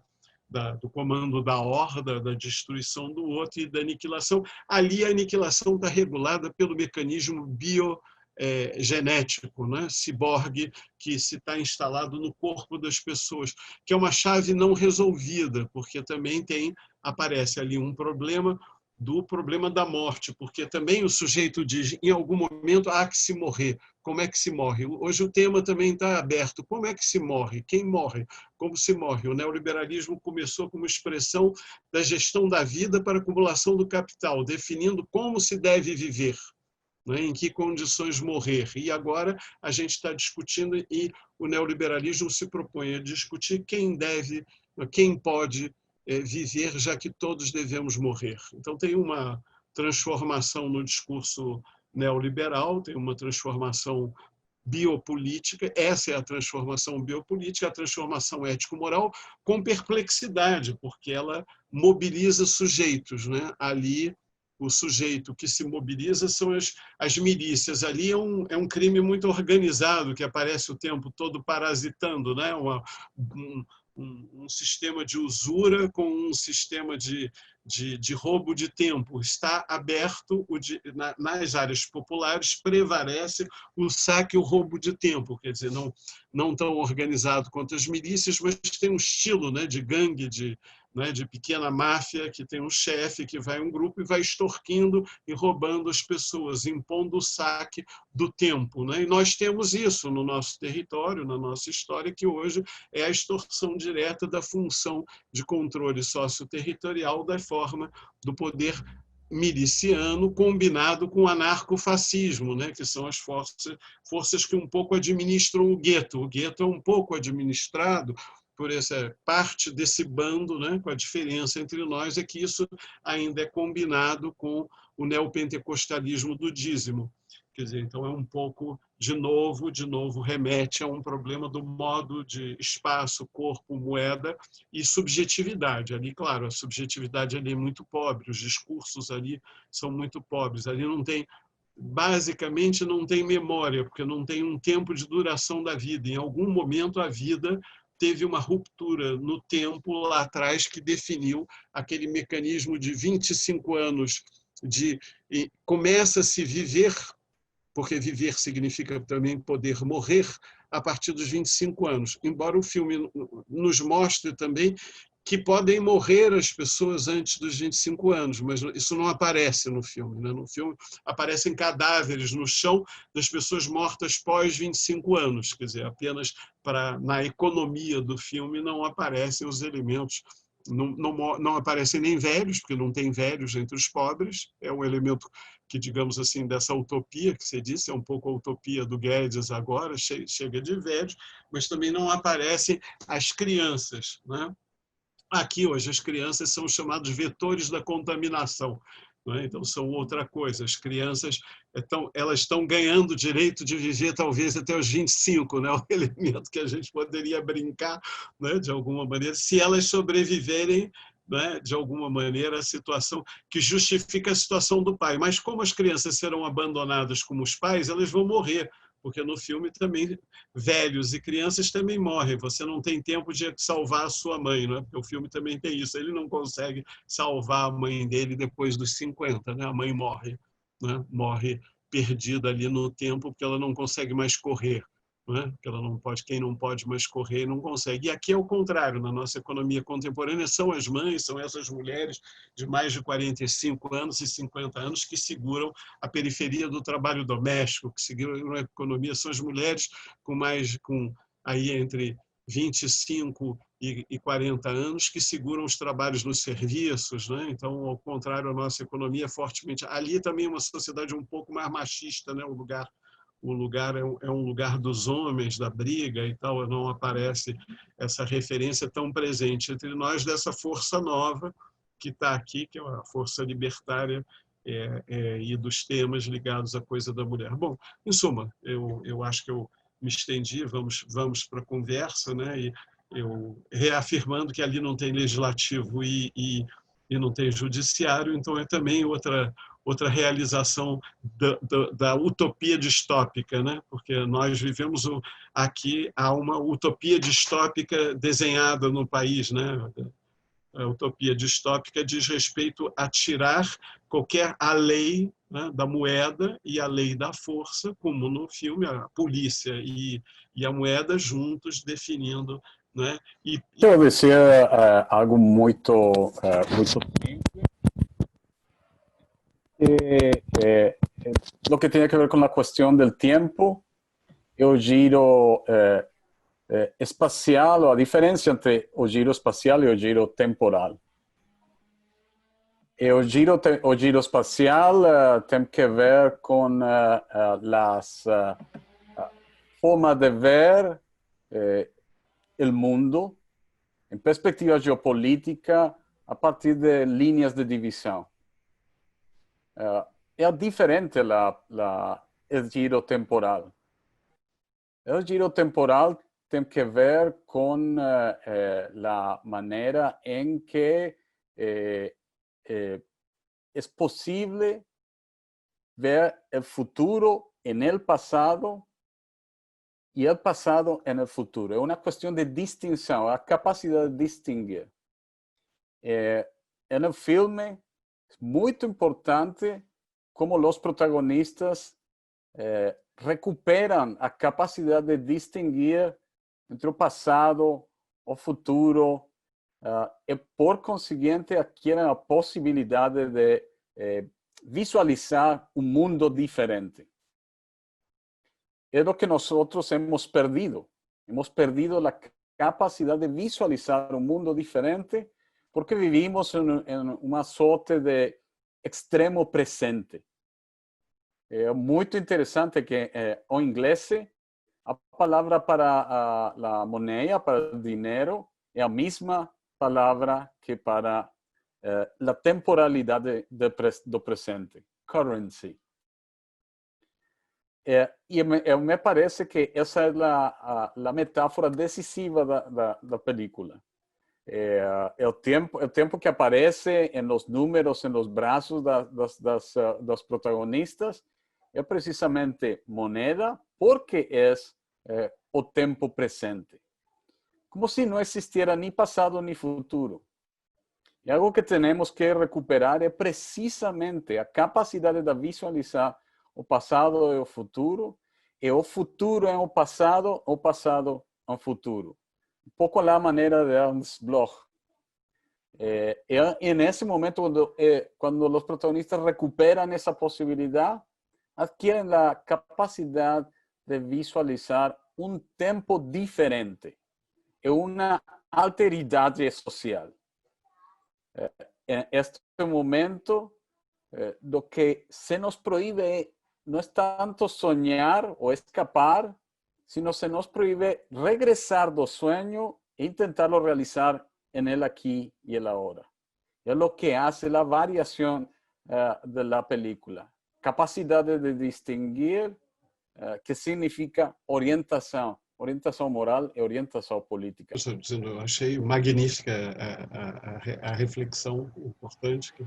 comando da horda, da destruição do outro e da aniquilação. Ali a aniquilação está regulada pelo mecanismo biogenético, né? Ciborgue, que se está instalado no corpo das pessoas, que é uma chave não resolvida, porque também aparece ali um problema da morte, porque também o sujeito diz, em algum momento, há que se morrer. Como é que se morre? Hoje o tema também está aberto. Como é que se morre? Quem morre? Como se morre? O neoliberalismo começou como expressão da gestão da vida para a acumulação do capital, definindo como se deve viver, né? Em que condições morrer. E agora a gente está discutindo, e o neoliberalismo se propõe a discutir quem pode viver, já que todos devemos morrer. Então, tem uma transformação no discurso neoliberal, tem uma transformação biopolítica, essa é a transformação biopolítica, a transformação ético-moral, com perplexidade, porque ela mobiliza sujeitos, né? Ali, o sujeito que se mobiliza são as milícias. Ali é um crime muito organizado, que aparece o tempo todo parasitando, né? Um sistema de usura com um sistema de roubo de tempo. Está aberto, nas áreas populares, prevalece o saque e o roubo de tempo. Quer dizer, não tão organizado quanto as milícias, mas tem um estilo, né, de gangue, de pequena máfia, que tem um chefe que vai um grupo e vai extorquindo e roubando as pessoas, impondo o saque do tempo, né? E nós temos isso no nosso território, na nossa história, que hoje é a extorsão direta da função de controle socioterritorial da forma do poder miliciano combinado com o anarcofascismo, né? Que são as forças que um pouco administram o gueto. O gueto é um pouco administrado por essa parte desse bando, né? Com a diferença entre nós é que isso ainda é combinado com o neopentecostalismo do dízimo. Quer dizer, então é um pouco, de novo remete a um problema do modo de espaço, corpo, moeda e subjetividade. Ali, claro, a subjetividade ali é muito pobre, os discursos ali são muito pobres. Ali basicamente não tem memória, porque não tem um tempo de duração da vida. Em algum momento a vida teve uma ruptura no tempo lá atrás que definiu aquele mecanismo de 25 anos começa-se viver, porque viver significa também poder morrer, a partir dos 25 anos. Embora o filme nos mostre também que podem morrer as pessoas antes dos 25 anos, mas isso não aparece no filme, né? No filme aparecem cadáveres no chão das pessoas mortas pós 25 anos, quer dizer, apenas na economia do filme não aparecem os elementos, não aparecem nem velhos, porque não tem velhos entre os pobres, é um elemento que, digamos assim, dessa utopia que você disse, é um pouco a utopia do Guedes agora, chega de velhos, mas também não aparecem as crianças, né? Aqui, hoje, as crianças são chamados vetores da contaminação, né? Então, são outra coisa. As crianças elas estão ganhando o direito de viver, talvez, até os 25, né? O elemento que a gente poderia brincar, né? De alguma maneira, se elas sobreviverem né, de alguma maneira, a situação que justifica a situação do pai. Mas como as crianças serão abandonadas como os pais, elas vão morrer, porque no filme também velhos e crianças também morrem. Você não tem tempo de salvar a sua mãe, né? Porque o filme também tem isso. Ele não consegue salvar a mãe dele depois dos 50, né? A mãe morre, né? Morre perdida ali no tempo porque ela não consegue mais correr. Né? Porque ela não pode, quem não pode mais correr não consegue. E aqui é o contrário, na nossa economia contemporânea, são as mães, são essas mulheres de mais de 45 anos e 50 anos que seguram a periferia do trabalho doméstico, que seguram a economia, são as mulheres com aí entre 25 e 40 anos que seguram os trabalhos nos serviços, né? Então, ao contrário, a nossa economia é fortemente... Ali também é uma sociedade um pouco mais machista, né? O lugar é um lugar dos homens, da briga e tal, não aparece essa referência tão presente entre nós dessa força nova que está aqui, que é a força libertária e dos temas ligados à coisa da mulher. Bom, em suma, eu acho que eu me estendi, vamos para a conversa, né? E eu reafirmando que ali não tem legislativo e não tem judiciário, então é também outra realização da utopia distópica, né? Porque nós vivemos aqui, há uma utopia distópica desenhada no país, né? A utopia distópica diz respeito a tirar a lei, né, da moeda e a lei da força, como no filme a polícia e a moeda juntos definindo, né? Eu dizer algo muito simples. Lo que tiene que ver con la cuestión del tiempo, el giro espacial, o a diferencia entre el giro espacial y el giro temporal. El giro espacial tiene que ver con las formas de ver el mundo en perspectiva geopolítica a partir de líneas de división. Es diferente el giro temporal. El giro temporal tiene que ver con la manera en que es posible ver el futuro en el pasado y el pasado en el futuro. Es una cuestión de distinción, la capacidad de distinguir. En el filme es muy importante cómo los protagonistas recuperan la capacidad de distinguir entre el pasado o futuro y por consiguiente adquieren la posibilidad de visualizar un mundo diferente. Es lo que nosotros hemos perdido. Hemos perdido la capacidad de visualizar un mundo diferente porque vivimos en un azote de extremo presente. É muito interessante que o inglês, a palavra para a moneda, para o dinheiro, é a mesma palavra que para a temporalidade do presente, currency. E me parece que essa é a metáfora decisiva da película. O tempo que aparece em los números, em los braços das protagonistas, é precisamente moneda porque é o tempo presente. Como se não existiera ni pasado ni futuro. E algo que temos que recuperar é precisamente a capacidade de visualizar o passado e o futuro em o passado em o futuro. Um pouco a maneira de Ernst Bloch. Nesse momento, quando os protagonistas recuperam essa possibilidade, adquieren la capacidad de visualizar un tempo diferente y una alteridad social. En este momento, lo que se nos prohíbe no es tanto soñar o escapar, sino se nos prohíbe regresar del sueño e intentarlo realizar en el aquí y el ahora. Es lo que hace la variación de la película. Capacidade de distinguir, que significa orientação, orientação moral e orientação política. Eu achei magnífica a reflexão importante, que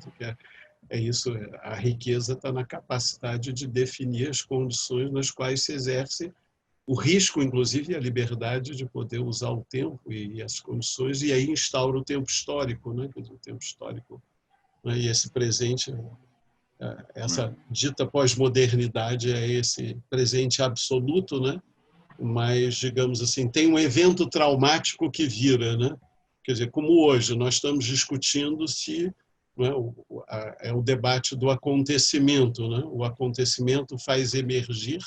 é isso, a riqueza está na capacidade de definir as condições nas quais se exerce o risco, inclusive, e a liberdade de poder usar o tempo e as condições, e aí instaura o tempo histórico, né? Quer dizer, o tempo histórico, né? E esse presente, essa dita pós-modernidade é esse presente absoluto, né? Mas, digamos assim, tem um evento traumático que vira, né? Quer dizer, como hoje nós estamos discutindo se, não é o debate do acontecimento, né? O acontecimento faz emergir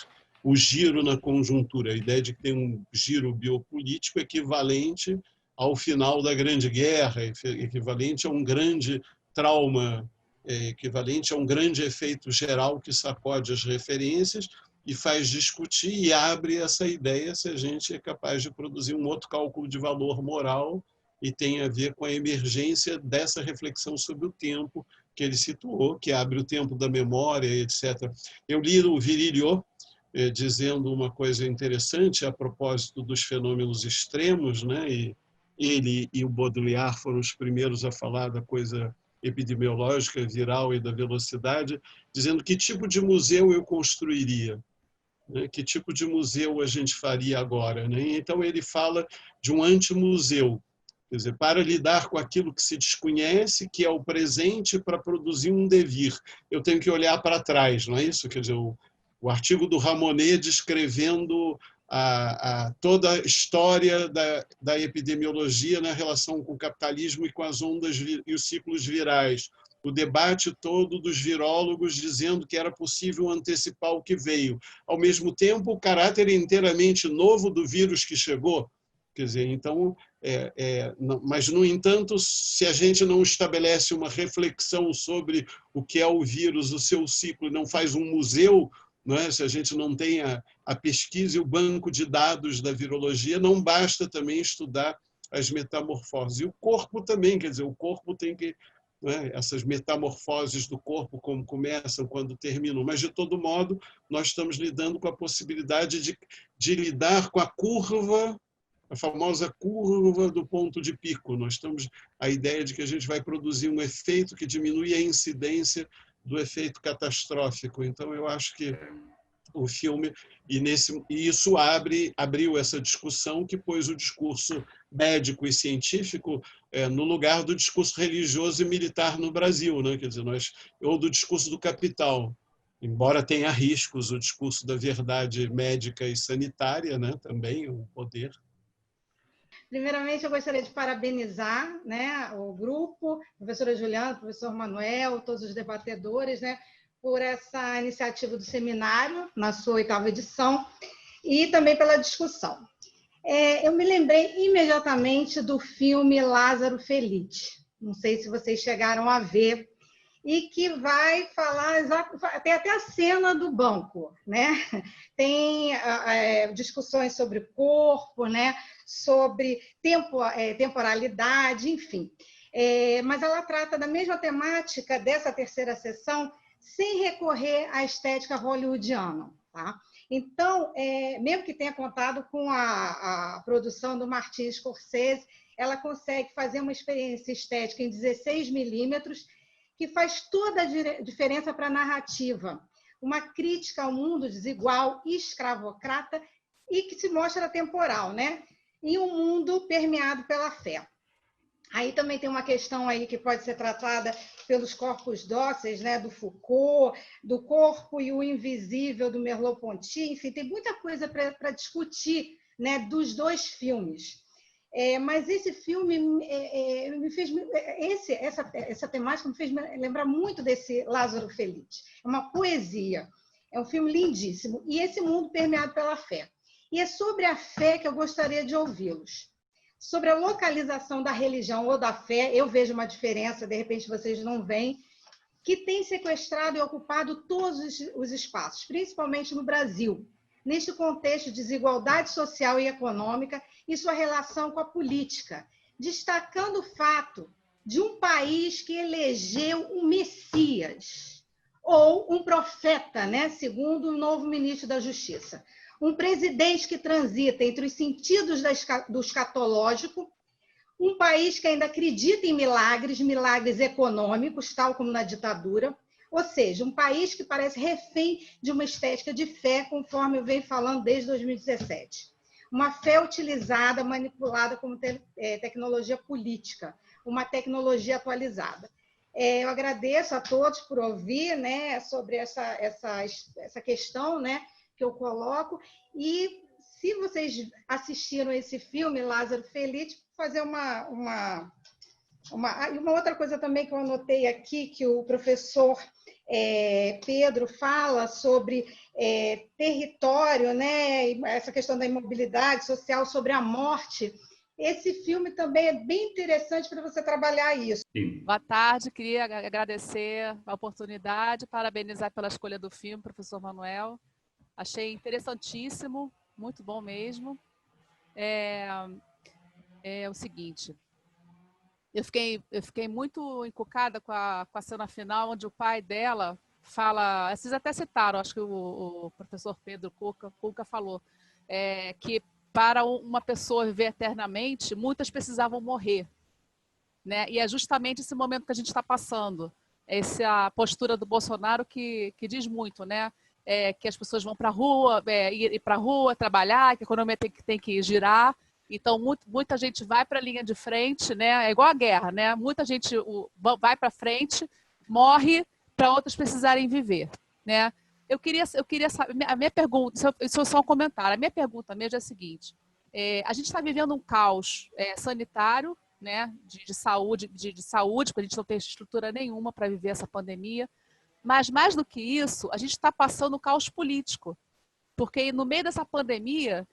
o giro na conjuntura, a ideia de que tem um giro biopolítico equivalente ao final da Grande Guerra, equivalente a um grande trauma, equivalente a um grande efeito geral que sacode as referências e faz discutir e abre essa ideia se a gente é capaz de produzir um outro cálculo de valor moral e tem a ver com a emergência dessa reflexão sobre o tempo que ele situou, que abre o tempo da memória, etc. Eu li o Virilio dizendo uma coisa interessante a propósito dos fenômenos extremos, né? E ele e o Baudrillard foram os primeiros a falar da coisa epidemiológica, viral e da velocidade, dizendo que tipo de museu eu construiria. Que tipo de museu a gente faria agora, né? Então ele fala de um antimuseu, quer dizer, para lidar com aquilo que se desconhece, que é o presente, para produzir um devir. Eu tenho que olhar para trás, não é isso? Quer dizer, o artigo do Ramonet descrevendo toda a história da epidemiologia na relação com o capitalismo e com as ondas e os ciclos virais. O debate todo dos virólogos dizendo que era possível antecipar o que veio. Ao mesmo tempo, o caráter inteiramente novo do vírus que chegou. Quer dizer, então, mas, no entanto, se a gente não estabelece uma reflexão sobre o que é o vírus, o seu ciclo, e não faz um museu, não é? Se a gente não tem a pesquisa e o banco de dados da virologia, não basta também estudar as metamorfoses. E o corpo também, quer dizer, o corpo tem que... essas metamorfoses do corpo, como começam, quando terminam. Mas, de todo modo, nós estamos lidando com a possibilidade de lidar com a curva, a famosa curva do ponto de pico. Nós temos a ideia de que a gente vai produzir um efeito que diminui a incidência do efeito catastrófico. Então, eu acho que o filme, e isso abriu essa discussão que pôs o discurso médico e científico no lugar do discurso religioso e militar no Brasil, né? Quer dizer, ou do discurso do capital. Embora tenha riscos, o discurso da verdade médica e sanitária, né? Também o poder. Primeiramente, eu gostaria de parabenizar, né, o grupo, a professora Juliana, o professor Manuel, todos os debatedores, né, por essa iniciativa do seminário, na sua 8ª edição, e também pela discussão. Eu me lembrei imediatamente do filme Lázaro Felice, não sei se vocês chegaram a ver, e que vai falar, tem até a cena do banco, né? Tem discussões sobre corpo, né? Sobre temporalidade, enfim. Mas ela trata da mesma temática dessa 3ª sessão, sem recorrer à estética hollywoodiana. Tá? Então, mesmo que tenha contado com a produção do Martin Scorsese, ela consegue fazer uma experiência estética em 16 milímetros, que faz toda a diferença para a narrativa. Uma crítica ao mundo desigual e escravocrata e que se mostra temporal, né? E um mundo permeado pela fé. Aí também tem uma questão aí que pode ser tratada pelos corpos dóceis, né? Do Foucault, do corpo e o invisível do Merleau-Ponty, enfim, tem muita coisa para discutir, né? Dos 2 filmes. Mas esse filme me fez... Essa temática me fez lembrar muito desse Lázaro Felice. É uma poesia, é um filme lindíssimo. E esse mundo permeado pela fé. E é sobre a fé que eu gostaria de ouvi-los. Sobre a localização da religião ou da fé, eu vejo uma diferença, de repente vocês não veem, que tem sequestrado e ocupado todos os espaços, principalmente no Brasil, neste contexto de desigualdade social e econômica e sua relação com a política, destacando o fato de um país que elegeu um Messias, ou um profeta, né? Segundo o novo ministro da Justiça. Um presidente que transita entre os sentidos do escatológico, um país que ainda acredita em milagres, milagres econômicos, tal como na ditadura, ou seja, um país que parece refém de uma estética de fé, conforme eu venho falando desde 2017. Uma fé utilizada, manipulada como tecnologia política, uma tecnologia atualizada. Eu agradeço a todos por ouvir, né, sobre essa questão, né, que eu coloco, e se vocês assistiram esse filme, Lázaro Feliz, fazer uma outra coisa também que eu anotei aqui, que o professor Pedro fala sobre território, né, essa questão da imobilidade social, sobre a morte. Esse filme também é bem interessante para você trabalhar isso. Sim. Boa tarde, queria agradecer a oportunidade, parabenizar pela escolha do filme, professor Manuel. Achei interessantíssimo, muito bom mesmo. É o seguinte, eu fiquei muito encucada com a cena final, onde o pai dela fala, vocês até citaram, acho que o professor Pedro Cuca falou, que para uma pessoa viver eternamente, muitas precisavam morrer, né? E é justamente esse momento que a gente está passando, essa postura do Bolsonaro que diz muito, né? Que as pessoas vão para a rua, ir para a rua, trabalhar, que a economia tem que girar. Então, muita gente vai para a linha de frente, né? É igual a guerra, né? Muita gente vai para frente, morre para outros precisarem viver, né? Eu queria saber, a minha pergunta, isso é só um comentário, a minha pergunta mesmo é a seguinte, a gente está vivendo um caos sanitário, né? De saúde, porque a gente não tem estrutura nenhuma para viver essa pandemia, mas mais do que isso, a gente está passando um caos político, porque no meio dessa pandemia,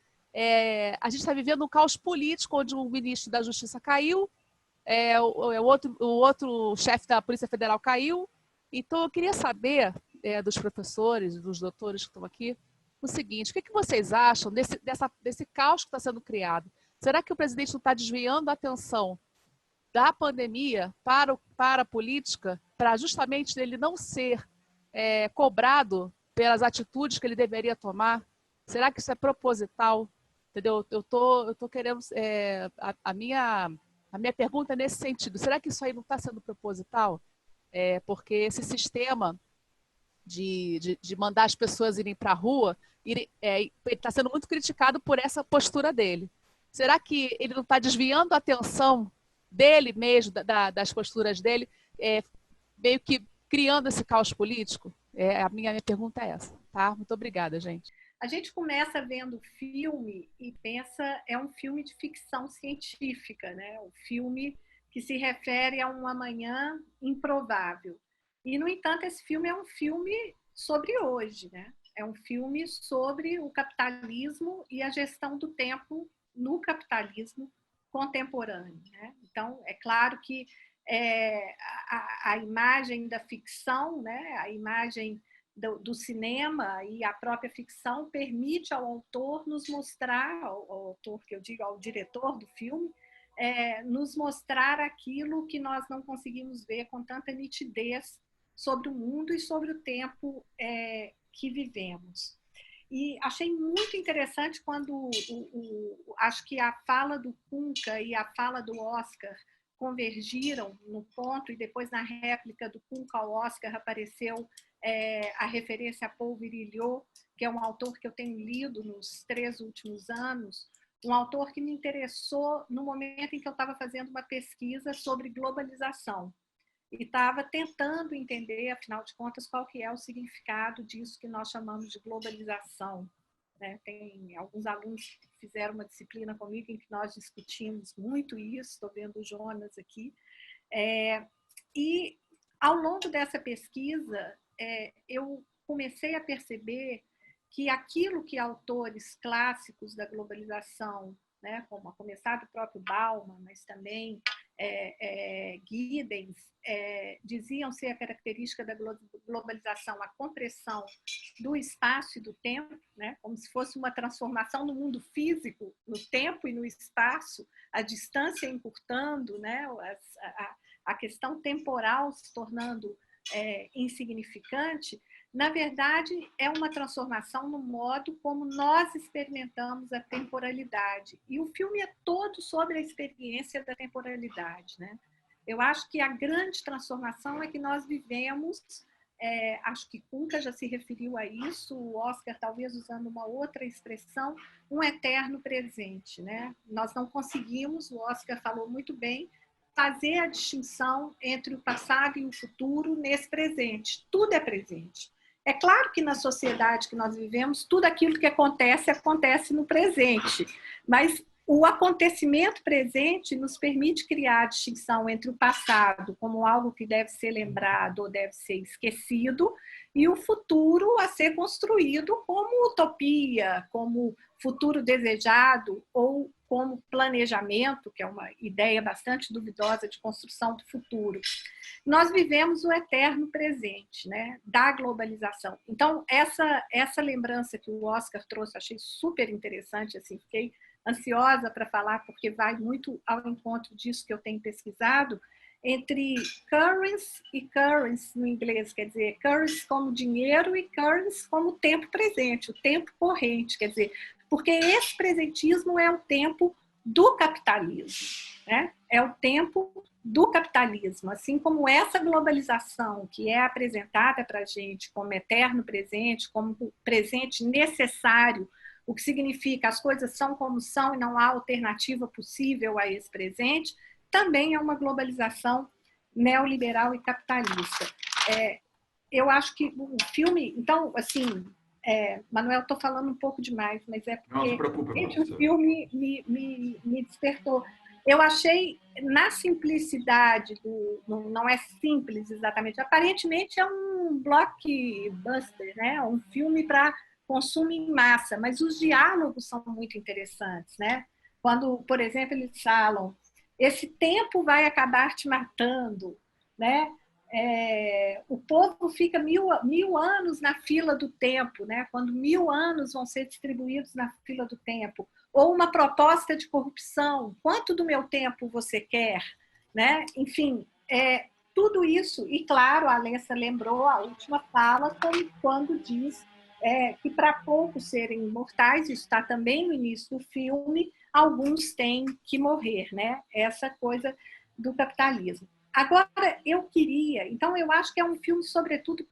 a gente está vivendo um caos político, onde o ministro da Justiça caiu, o outro chefe da Polícia Federal caiu. Então, eu queria saber dos professores, dos doutores que estão aqui, o seguinte, o que vocês acham desse caos que está sendo criado? Será que o presidente não está desviando a atenção da pandemia para a política, para justamente ele não ser cobrado pelas atitudes que ele deveria tomar? Será que isso é proposital? Entendeu? Eu tô querendo... a minha pergunta é nesse sentido. Será que isso aí não está sendo proposital? Porque esse sistema de mandar as pessoas irem para a rua, ele está sendo muito criticado por essa postura dele. Será que ele não está desviando a atenção dele mesmo, das posturas dele, meio que criando esse caos político? A minha pergunta é essa, tá? Muito obrigada, gente. A gente começa vendo o filme e pensa, é um filme de ficção científica, né? Um filme que se refere a um amanhã improvável. E, no entanto, esse filme é um filme sobre hoje, né? É um filme sobre o capitalismo e a gestão do tempo no capitalismo contemporâneo, né? Então, é claro que a imagem da ficção, né? A imagem do cinema e a própria ficção permite ao autor nos mostrar, ao autor que eu digo, ao diretor do filme, nos mostrar aquilo que nós não conseguimos ver com tanta nitidez sobre o mundo e sobre o tempo que vivemos. E achei muito interessante quando acho que a fala do Kuhnka e a fala do Oscar convergiram no ponto, e depois na réplica do Kuhnka ao Oscar apareceu a referência a Paul Virilio, que é um autor que eu tenho lido nos 3 últimos anos, um autor que me interessou no momento em que eu estava fazendo uma pesquisa sobre globalização e estava tentando entender, afinal de contas, qual que é o significado disso que nós chamamos de globalização, né? Tem alguns alunos que fizeram uma disciplina comigo em que nós discutimos muito isso, estou vendo o Jonas aqui, e ao longo dessa pesquisa, eu comecei a perceber que aquilo que autores clássicos da globalização, né, como a começar do próprio Bauman, mas também Giddens, diziam ser a característica da globalização, a compressão do espaço e do tempo, né, como se fosse uma transformação no mundo físico, no tempo e no espaço, a distância encurtando, né, a questão temporal se tornando insignificante, na verdade, é uma transformação no modo como nós experimentamos a temporalidade. E o filme é todo sobre a experiência da temporalidade, né? Eu acho que a grande transformação é que nós vivemos, acho que Kunka já se referiu a isso, o Oscar talvez usando uma outra expressão, um eterno presente, né? Nós não conseguimos, o Oscar falou muito bem, fazer a distinção entre o passado e o futuro nesse presente. Tudo é presente. É claro que na sociedade que nós vivemos, tudo aquilo que acontece, acontece no presente, mas o acontecimento presente nos permite criar a distinção entre o passado como algo que deve ser lembrado ou deve ser esquecido e o futuro a ser construído como utopia, como futuro desejado ou como planejamento, que é uma ideia bastante duvidosa de construção do futuro. Nós vivemos o eterno presente, né, da globalização. Então, essa lembrança que o Oscar trouxe, achei super interessante, assim, fiquei ansiosa para falar, porque vai muito ao encontro disso que eu tenho pesquisado, entre currency e currency no inglês, quer dizer, currency como dinheiro e currency como tempo presente, o tempo corrente, quer dizer, porque esse presentismo é o tempo do capitalismo, né? É o tempo do capitalismo, assim como essa globalização que é apresentada para a gente como eterno presente, como presente necessário, o que significa as coisas são como são e não há alternativa possível a esse presente, também é uma globalização neoliberal e capitalista. Eu acho que o filme, então, assim, Manuel, estou falando um pouco demais, mas é porque não se preocupe, o filme me despertou. Eu achei, na simplicidade, não é simples exatamente, aparentemente é um blockbuster, né? Um filme para consumo em massa, mas os diálogos são muito interessantes, né? Quando, por exemplo, eles falam, esse tempo vai acabar te matando, né? O povo fica mil anos na fila do tempo, né? Quando 1000 anos vão ser distribuídos na fila do tempo. Ou uma proposta de corrupção, quanto do meu tempo você quer? Né? Enfim, tudo isso, e claro, a Alessa lembrou a última fala, quando diz que para poucos serem imortais, isso está também no início do filme, alguns têm que morrer, né? Essa coisa do capitalismo. Agora, então eu acho que é um filme, sobretudo,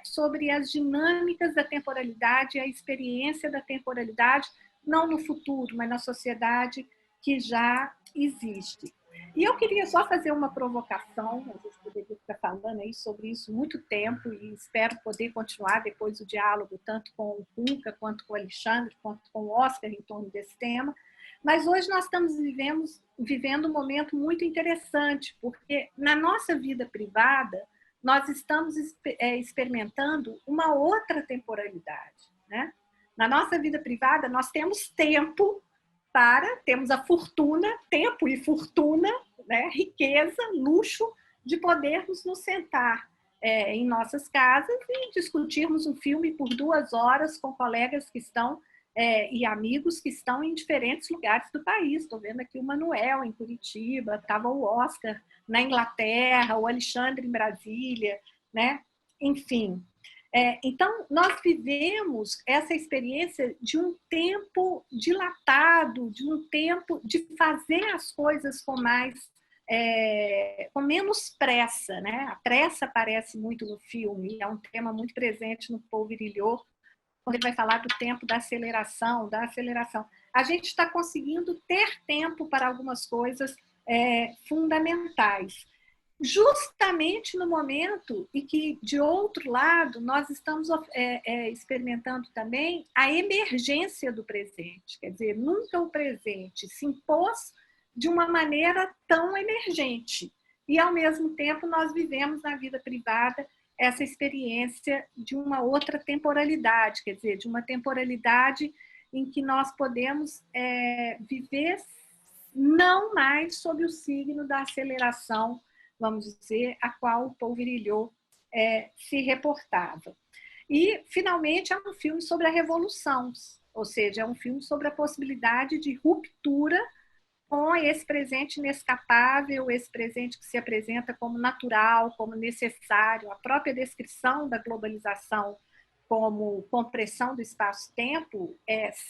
sobre as dinâmicas da temporalidade, a experiência da temporalidade, não no futuro, mas na sociedade que já existe. E eu queria só fazer uma provocação, a gente poderia ficar falando aí sobre isso muito tempo e espero poder continuar depois o diálogo, tanto com o Kunka, quanto com o Alexandre, quanto com o Oscar em torno desse tema. Mas hoje nós estamos vivendo um momento muito interessante, porque na nossa vida privada nós estamos experimentando uma outra temporalidade, né? Na nossa vida privada nós temos tempo temos a fortuna, tempo e fortuna, né? Riqueza, luxo de podermos nos sentar em nossas casas e discutirmos um filme por 2 horas com colegas que estão e amigos que estão em diferentes lugares do país. Estou vendo aqui o Manuel em Curitiba, estava o Oscar na Inglaterra, o Alexandre em Brasília, né? Enfim. Então, nós vivemos essa experiência de um tempo dilatado, de um tempo de fazer as coisas com menos pressa, né? A pressa aparece muito no filme, é um tema muito presente no Paul Virilio, quando ele vai falar do tempo da aceleração. A gente está conseguindo ter tempo para algumas coisas fundamentais, justamente no momento em que, de outro lado, nós estamos experimentando também a emergência do presente. Quer dizer, nunca o presente se impôs de uma maneira tão emergente. E, ao mesmo tempo, nós vivemos na vida privada essa experiência de uma outra temporalidade, quer dizer, de uma temporalidade em que nós podemos viver não mais sob o signo da aceleração, vamos dizer, a qual o Paul Virilio se reportava. E, finalmente, é um filme sobre a revolução, ou seja, é um filme sobre a possibilidade de ruptura com esse presente inescapável, esse presente que se apresenta como natural, como necessário. A própria descrição da globalização como compressão do espaço-tempo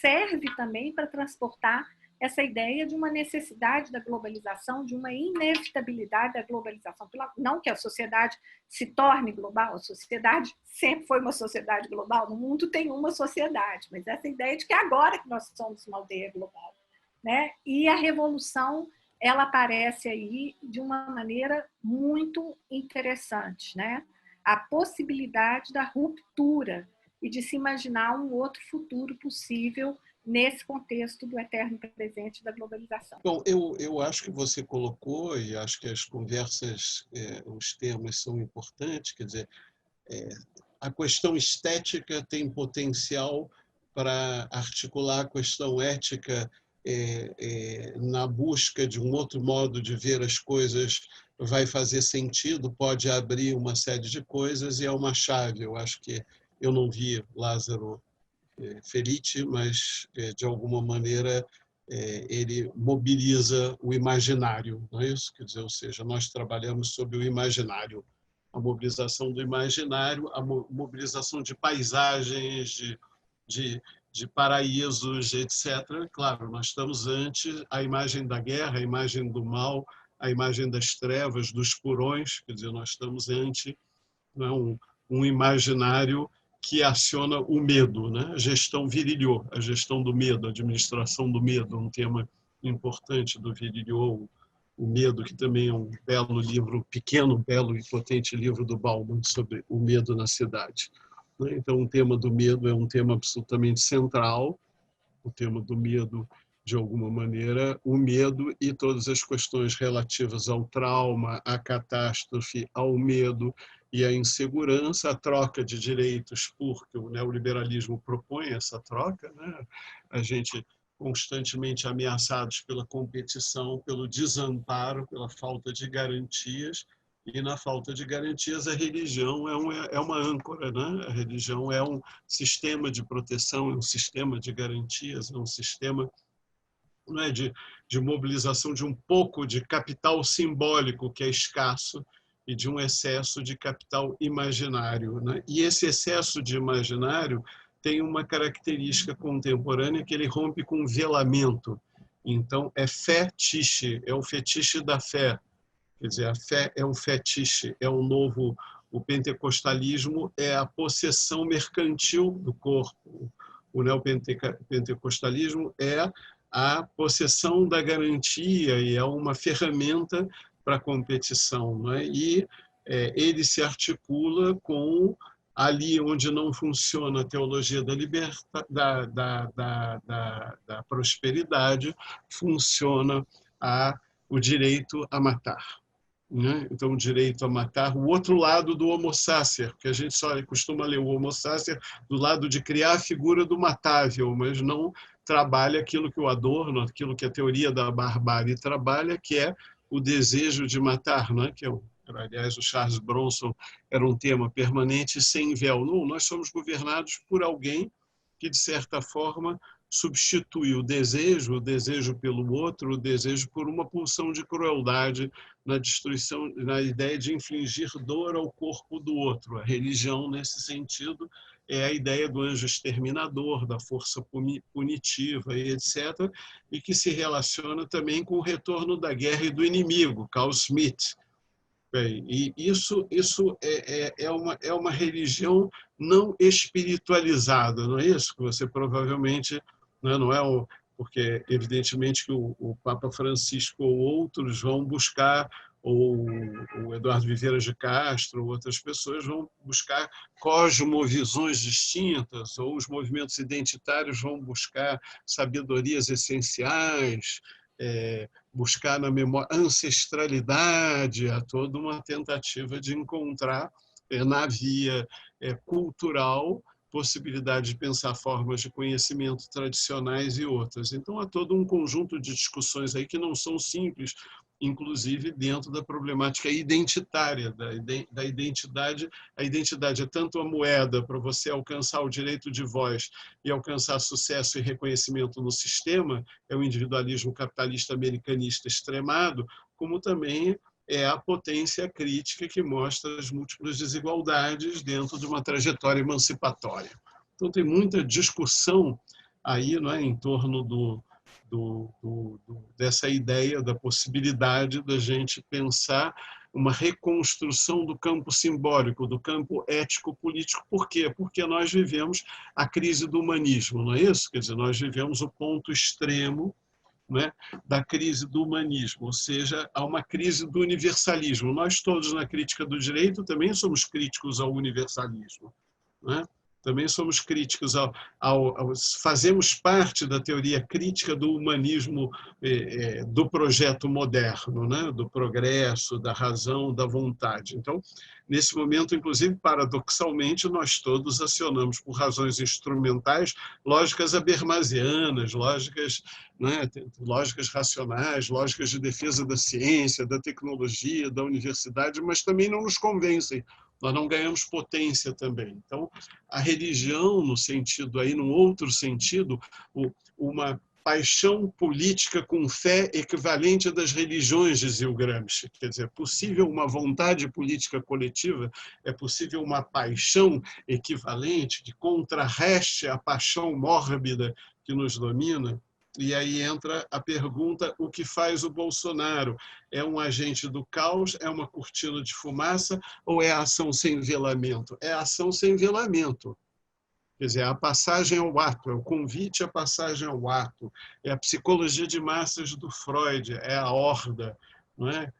serve também para transportar essa ideia de uma necessidade da globalização, de uma inevitabilidade da globalização. Não que a sociedade se torne global, a sociedade sempre foi uma sociedade global, no mundo tem uma sociedade, mas essa ideia de que agora que nós somos uma aldeia global, né? E a revolução, ela aparece aí de uma maneira muito interessante, né? A possibilidade da ruptura e de se imaginar um outro futuro possível nesse contexto do eterno presente da globalização. Bom, eu acho que você colocou, e acho que as conversas, os temas são importantes, quer dizer, a questão estética tem potencial para articular a questão ética na busca de um outro modo de ver as coisas, vai fazer sentido, pode abrir uma série de coisas e é uma chave. Eu acho que eu não vi Lázaro Felice, mas de alguma maneira ele mobiliza o imaginário, não é isso? Quer dizer, ou seja, nós trabalhamos sobre o imaginário, a mobilização do imaginário, a mobilização de paisagens, de paraísos, etc. Claro, nós estamos ante a imagem da guerra, a imagem do mal, a imagem das trevas, dos porões, quer dizer, nós estamos ante um imaginário que aciona o medo, né? A gestão Virilio, a gestão do medo, a administração do medo, um tema importante do Virilio, o medo, que também é um belo livro, pequeno, belo e potente livro do Bauman sobre o medo na cidade. Então, o tema do medo é um tema absolutamente central, o tema do medo, de alguma maneira, o medo e todas as questões relativas ao trauma, à catástrofe, ao medo e à insegurança, a troca de direitos, porque o neoliberalismo propõe essa troca, né? A gente constantemente ameaçados pela competição, pelo desamparo, pela falta de garantias, e na falta de garantias a religião é uma âncora, né? A religião é um sistema de proteção, é um sistema de garantias, é um sistema, não é, de mobilização de um pouco de capital simbólico que é escasso e de um excesso de capital imaginário, né? E esse excesso de imaginário tem uma característica contemporânea que ele rompe com o velamento. Então, é fetiche, é o fetiche da fé. Quer dizer, a fé é um fetiche, é um novo... O pentecostalismo é a possessão mercantil do corpo. O neopentecostalismo é a possessão da garantia e é uma ferramenta para a competição, não é? E ele se articula com ali onde não funciona a teologia da prosperidade, funciona o direito a matar. Né? Então, o direito a matar, o outro lado do homo sacer, que a gente só costuma ler o homo sacer do lado de criar a figura do matável, mas não trabalha aquilo que o Adorno, aquilo que a teoria da barbárie trabalha, que é o desejo de matar, né? Que aliás, o Charles Bronson era um tema permanente, sem véu. Não, nós somos governados por alguém que, de certa forma, substitui o desejo pelo outro, o desejo por uma pulsão de crueldade na destruição, na ideia de infligir dor ao corpo do outro. A religião, nesse sentido, é a ideia do anjo exterminador, da força punitiva, e etc., e que se relaciona também com o retorno da guerra e do inimigo, Carl Schmitt. Bem, e isso é uma religião não espiritualizada, não é isso? Que você provavelmente... Não é porque, evidentemente, que o Papa Francisco ou outros vão buscar, ou o Eduardo Viveira de Castro, ou outras pessoas vão buscar cosmovisões distintas, ou os movimentos identitários vão buscar sabedorias essenciais, buscar na memória ancestralidade, há toda uma tentativa de encontrar na via cultural possibilidade de pensar formas de conhecimento tradicionais e outras. Então, há todo um conjunto de discussões aí que não são simples, inclusive dentro da problemática identitária, da identidade. A identidade é tanto a moeda para você alcançar o direito de voz e alcançar sucesso e reconhecimento no sistema, é o individualismo capitalista americanista extremado, como também é a potência crítica que mostra as múltiplas desigualdades dentro de uma trajetória emancipatória. Então, tem muita discussão aí, não é, em torno dessa ideia da possibilidade da gente pensar uma reconstrução do campo simbólico, do campo ético-político. Por quê? Porque nós vivemos a crise do humanismo, não é isso? Quer dizer, nós vivemos o ponto extremo, né, da crise do humanismo, ou seja, há uma crise do universalismo. Nós todos, na crítica do direito, também somos críticos ao universalismo, né? Também somos críticos fazemos parte da teoria crítica do humanismo, do projeto moderno, né? Do progresso, da razão, da vontade. Então, nesse momento, inclusive, paradoxalmente, nós todos acionamos, por razões instrumentais, lógicas habermasianas, lógicas, né? Lógicas racionais, lógicas de defesa da ciência, da tecnologia, da universidade, mas também não nos convencem. Nós não ganhamos potência também. Então, a religião, no sentido aí, num outro sentido, uma paixão política com fé equivalente à das religiões, dizia o Gramsci. Quer dizer, é possível uma vontade política coletiva, é possível uma paixão equivalente que contrarreste a paixão mórbida que nos domina. E aí entra a pergunta, o que faz o Bolsonaro? É um agente do caos, é uma cortina de fumaça ou é a ação sem velamento? É a ação sem velamento. Quer dizer, a passagem ao ato, é o convite à passagem ao ato, é a psicologia de massas do Freud, é a horda, não é?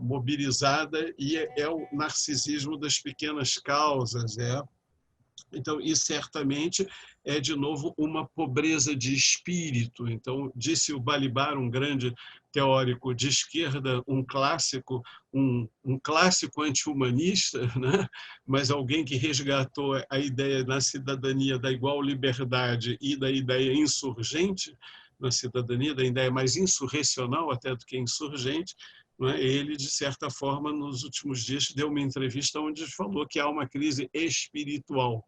Mobilizada, e é o narcisismo das pequenas causas, Então, e certamente é, de novo, uma pobreza de espírito. Então, disse o Balibar, um grande teórico de esquerda, um clássico anti-humanista, né? Mas alguém que resgatou a ideia na cidadania da igual liberdade e da ideia insurgente, na cidadania, da ideia mais insurrecional até do que insurgente. Ele, de certa forma, nos últimos dias, deu uma entrevista onde falou que há uma crise espiritual,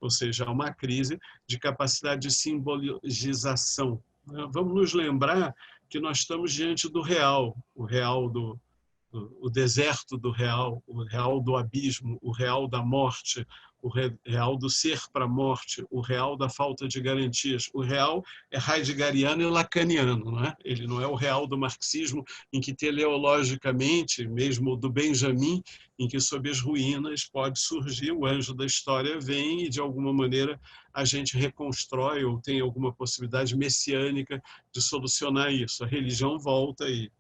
ou seja, há uma crise de capacidade de simbolização. Vamos nos lembrar que nós estamos diante do real, o real o deserto do real, o real do abismo, o real da morte, o real do ser para a morte, o real da falta de garantias. O real é heideggeriano e lacaniano, não é? Ele não é o real do marxismo, em que teleologicamente, mesmo do Benjamin, em que sob as ruínas pode surgir, o anjo da história vem e, de alguma maneira, a gente reconstrói ou tem alguma possibilidade messiânica de solucionar isso. A religião volta e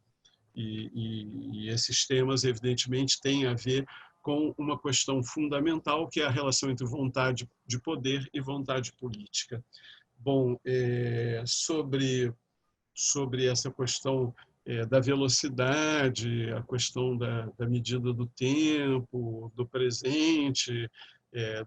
esses temas, evidentemente, têm a ver com uma questão fundamental, que é a relação entre vontade de poder e vontade política. Bom, sobre essa questão da velocidade, a questão da medida do tempo, do presente,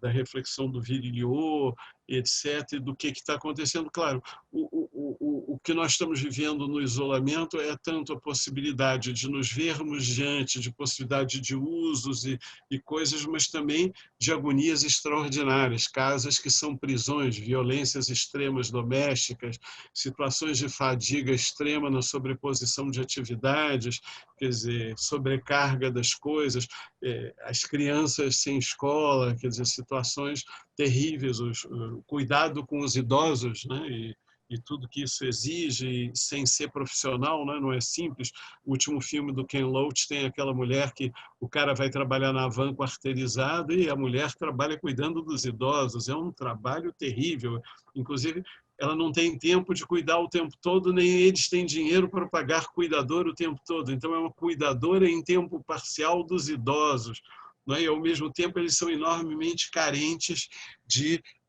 da reflexão do Virilio, etc., do que está acontecendo. Claro, o que nós estamos vivendo no isolamento é tanto a possibilidade de nos vermos diante de possibilidade de usos e coisas, mas também de agonias extraordinárias, casas que são prisões, violências extremas domésticas, situações de fadiga extrema na sobreposição de atividades, quer dizer, sobrecarga das coisas, as crianças sem escola, quer dizer, situações terríveis, o cuidado com os idosos, né? E tudo que isso exige, sem ser profissional, né? Não é simples. O último filme do Ken Loach tem aquela mulher que o cara vai trabalhar na van quarteirizado e a mulher trabalha cuidando dos idosos. É um trabalho terrível. Inclusive, ela não tem tempo de cuidar o tempo todo, nem eles têm dinheiro para pagar cuidador o tempo todo. Então, é uma cuidadora em tempo parcial dos idosos. E, ao mesmo tempo, eles são enormemente carentes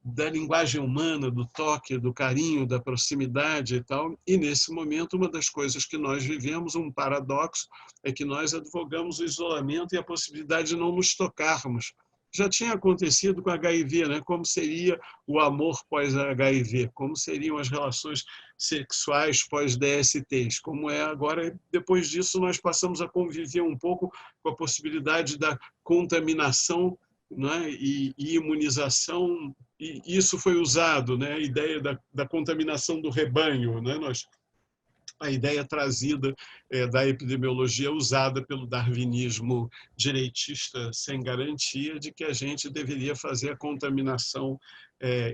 da linguagem humana, do toque, do carinho, da proximidade e tal. E, nesse momento, uma das coisas que nós vivemos, um paradoxo, é que nós advogamos o isolamento e a possibilidade de não nos tocarmos. já tinha acontecido com HIV, né? Como seria o amor pós-HIV, como seriam as relações sexuais pós-DSTs, como é agora. Depois disso, nós passamos a conviver um pouco com a possibilidade da contaminação, né? E imunização, e isso foi usado, né? A ideia da contaminação do rebanho, né? A ideia trazida da epidemiologia usada pelo darwinismo direitista sem garantia de que a gente deveria fazer a contaminação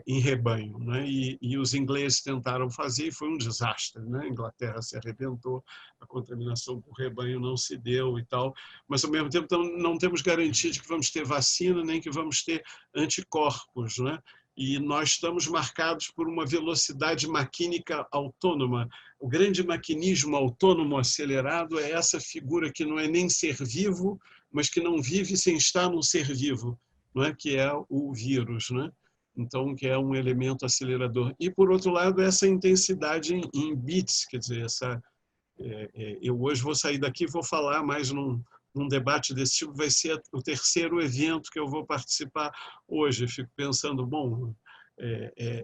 em rebanho, né? E os ingleses tentaram fazer e foi um desastre, né? A Inglaterra se arrebentou, a contaminação por rebanho não se deu e tal, mas ao mesmo tempo não temos garantia de que vamos ter vacina nem que vamos ter anticorpos, né? E nós estamos marcados por uma velocidade maquínica autônoma. O grande maquinismo autônomo acelerado é essa figura que não é nem ser vivo, mas que não vive sem estar num ser vivo, não é? Que é o vírus, né? Então, que é um elemento acelerador. E, por outro lado, essa intensidade em bits, quer dizer, eu hoje vou sair daqui e vou falar mais num debate desse tipo, vai ser o terceiro evento que eu vou participar hoje. Eu fico pensando, bom,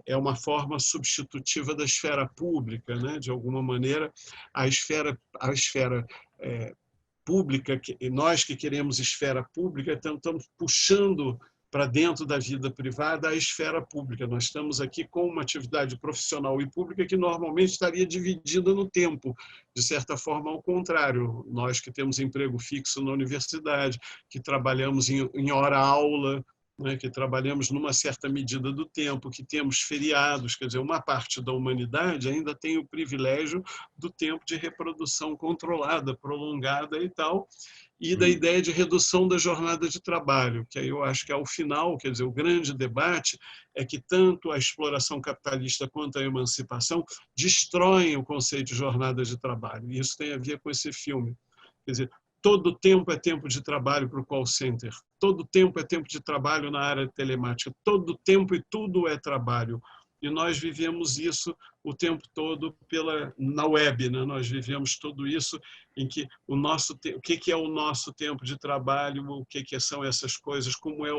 é uma forma substitutiva da esfera pública, né? De alguma maneira, a esfera pública, nós que queremos esfera pública, estamos puxando para dentro da vida privada a esfera pública. Nós estamos aqui com uma atividade profissional e pública que normalmente estaria dividida no tempo, de certa forma ao contrário. Nós que temos emprego fixo na universidade, que trabalhamos em hora-aula, né, que trabalhamos numa certa medida do tempo, que temos feriados, quer dizer, uma parte da humanidade ainda tem o privilégio do tempo de reprodução controlada, prolongada e tal, e da ideia de redução da jornada de trabalho, que aí eu acho que ao final, quer dizer, o grande debate é que tanto a exploração capitalista quanto a emancipação destroem o conceito de jornada de trabalho, e isso tem a ver com esse filme. Quer dizer, todo tempo é tempo de trabalho para o call center, todo tempo é tempo de trabalho na área telemática, todo tempo e tudo é trabalho. E nós vivemos isso o tempo todo na web, né? Nós vivemos tudo isso em que o que é o nosso tempo de trabalho, o que são essas coisas, como é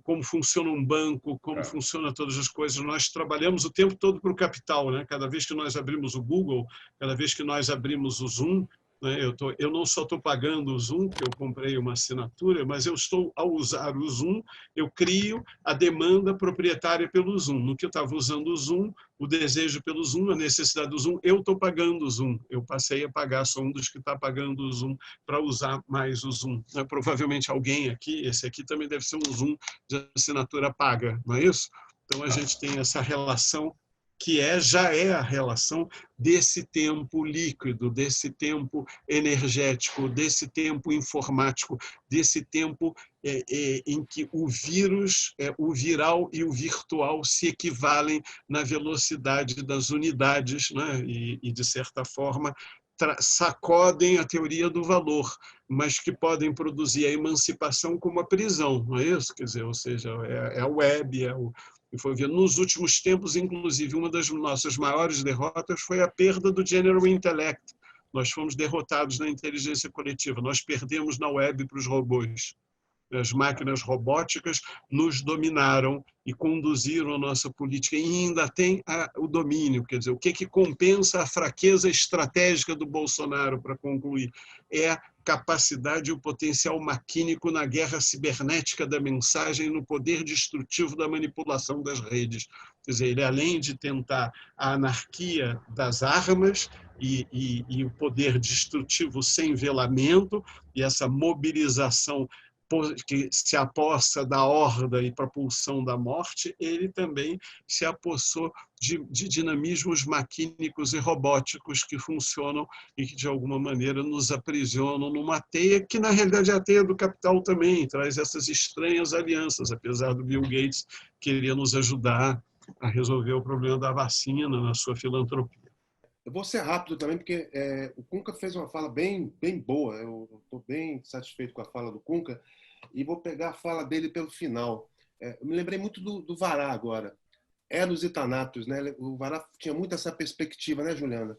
como funciona um banco, como funciona todas as coisas. Nós trabalhamos o tempo todo para o capital, né? Cada vez que nós abrimos o Google, cada vez que nós abrimos o Zoom, eu não só estou pagando o Zoom, que eu comprei uma assinatura, mas eu estou, ao usar o Zoom, eu crio a demanda proprietária pelo Zoom. No que eu estava usando o Zoom, o desejo pelo Zoom, a necessidade do Zoom, eu estou pagando o Zoom. Eu passei a pagar, sou um dos que está pagando o Zoom para usar mais o Zoom. Provavelmente alguém aqui, esse aqui também deve ser um Zoom de assinatura paga, não é isso? Então a gente tem essa relação que já é a relação desse tempo líquido, desse tempo energético, desse tempo informático, desse tempo em que o vírus, o viral e o virtual se equivalem na velocidade das unidades, né? E de certa forma, sacodem a teoria do valor, mas que podem produzir a emancipação como a prisão, não é isso? Quer dizer, ou seja, é a web, nos últimos tempos, inclusive, uma das nossas maiores derrotas foi a perda do General Intellect. Nós fomos derrotados na inteligência coletiva, nós perdemos na web para os robôs. As máquinas robóticas nos dominaram e conduziram a nossa política, e ainda tem o domínio. Quer dizer, o que compensa a fraqueza estratégica do Bolsonaro, para concluir, é a capacidade e o potencial maquínico na guerra cibernética da mensagem, no poder destrutivo da manipulação das redes. Quer dizer, ele, além de tentar a anarquia das armas e o poder destrutivo sem velamento, e essa mobilização que se aposta da horda e propulsão da morte, ele também se apossou de dinamismos maquínicos e robóticos que funcionam e que, de alguma maneira, nos aprisionam numa teia que, na realidade, é a teia do capital também, traz essas estranhas alianças, apesar do Bill Gates querer nos ajudar a resolver o problema da vacina na sua filantropia. Eu vou ser rápido também, porque o Cunca fez uma fala bem boa. Eu estou bem satisfeito com a fala do Cunca e vou pegar a fala dele pelo final. Eu me lembrei muito do Vará agora. Eros e Thanatos, né? O Vará tinha muito essa perspectiva, né, Juliana?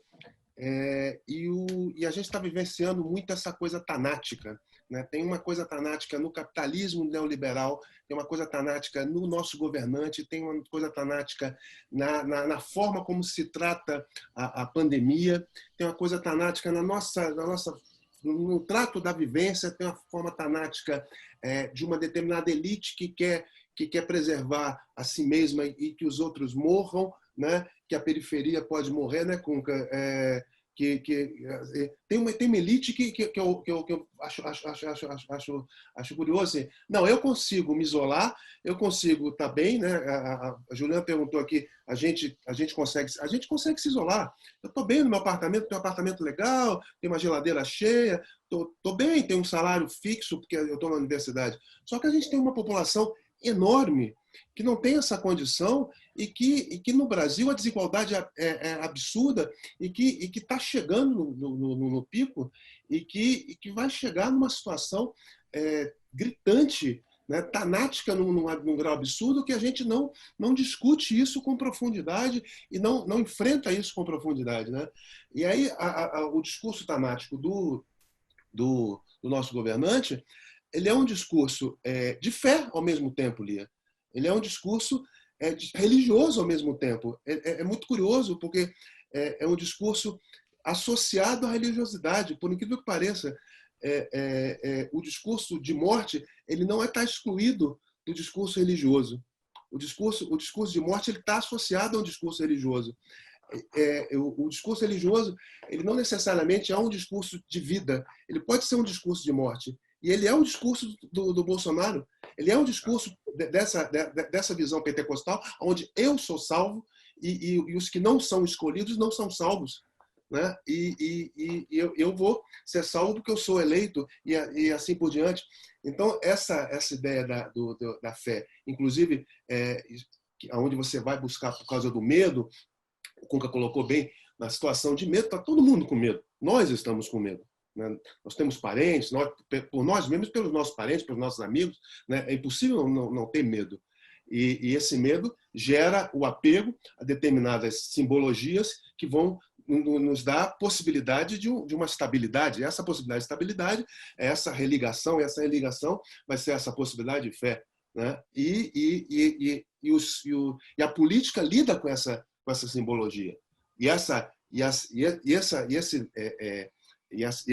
E a gente está vivenciando muito essa coisa tanática, né? Tem uma coisa tanática no capitalismo neoliberal, tem uma coisa tanática no nosso governante, tem uma coisa tanática na forma como se trata a pandemia, tem uma coisa tanática no trato da vivência, tem uma forma tanática de uma determinada elite que quer preservar a si mesma e que os outros morram, né? Que a periferia pode morrer, né, Cunca? Tem uma elite que eu acho curioso. Assim, não, eu consigo me isolar, eu consigo estar bem, né? A Juliana perguntou aqui, a gente consegue se isolar. Eu estou bem no meu apartamento, tenho um apartamento legal, tenho uma geladeira cheia, estou bem, tenho um salário fixo porque eu estou na universidade. Só que a gente tem uma população enorme que não tem essa condição e que no Brasil a desigualdade é absurda e que está chegando no pico e que vai chegar numa situação gritante, né, tanática num grau absurdo, que a gente não discute isso com profundidade e não enfrenta isso com profundidade, né? E aí o discurso tanático do nosso governante, ele é um discurso de fé ao mesmo tempo, Lia. Ele é um discurso religioso ao mesmo tempo. É muito curioso, porque é um discurso associado à religiosidade. Por incrível que pareça, o discurso de morte ele não está excluído do discurso religioso. O discurso de morte ele está associado a um discurso religioso. O discurso religioso ele não necessariamente é um discurso de vida. Ele pode ser um discurso de morte. E ele é um discurso do Bolsonaro. Ele é um discurso dessa visão pentecostal, onde eu sou salvo e os que não são escolhidos não são salvos, né? E eu vou ser salvo porque eu sou eleito e assim por diante. Então, essa ideia da fé, inclusive, onde você vai buscar por causa do medo, o Cunca colocou bem, na situação de medo, está todo mundo com medo. Nós estamos com medo. Nós temos parentes, por nós mesmos, pelos nossos parentes, pelos nossos amigos, né? É impossível não ter medo. E esse medo gera o apego a determinadas simbologias que vão nos dar a possibilidade de uma estabilidade. E essa possibilidade de estabilidade é essa religação, e essa religação vai ser essa possibilidade de fé, né? E a política lida com essa simbologia. E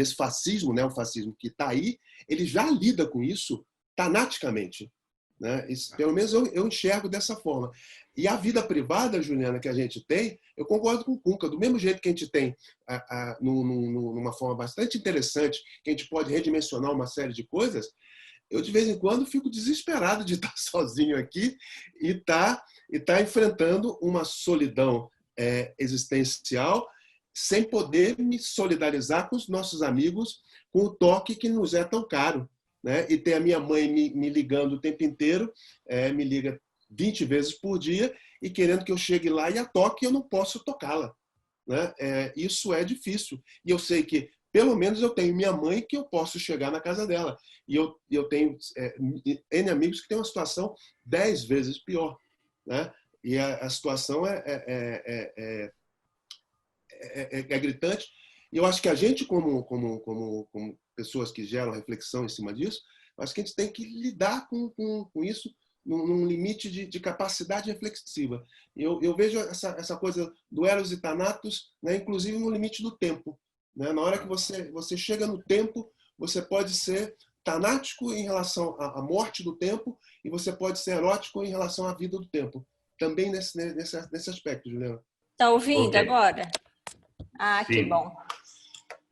esse fascismo, né, o fascismo que está aí, ele já lida com isso tanaticamente, né? Isso, pelo menos eu enxergo dessa forma. E a vida privada, Juliana, que a gente tem, eu concordo com o Cunca, do mesmo jeito que a gente tem, numa forma bastante interessante, que a gente pode redimensionar uma série de coisas, eu de vez em quando fico desesperado de estar sozinho aqui e estar enfrentando uma solidão existencial, sem poder me solidarizar com os nossos amigos, com o toque que nos é tão caro, né? E ter a minha mãe me ligando o tempo inteiro, me liga 20 vezes por dia e querendo que eu chegue lá e a toque eu não posso tocá-la, né? Isso é difícil. E eu sei que, pelo menos, eu tenho minha mãe que eu posso chegar na casa dela. E eu tenho N amigos que têm uma situação 10 vezes pior, né? E a situação é gritante. E eu acho que a gente, como pessoas que geram reflexão em cima disso, acho que a gente tem que lidar com isso num limite de capacidade reflexiva. Eu vejo essa coisa do eros e thanatos, né, inclusive no limite do tempo, né? Na hora que você chega no tempo, você pode ser tanático em relação à morte do tempo e você pode ser erótico em relação à vida do tempo. Também nesse aspecto, Juliana. Está ouvindo agora? Ah, que bom.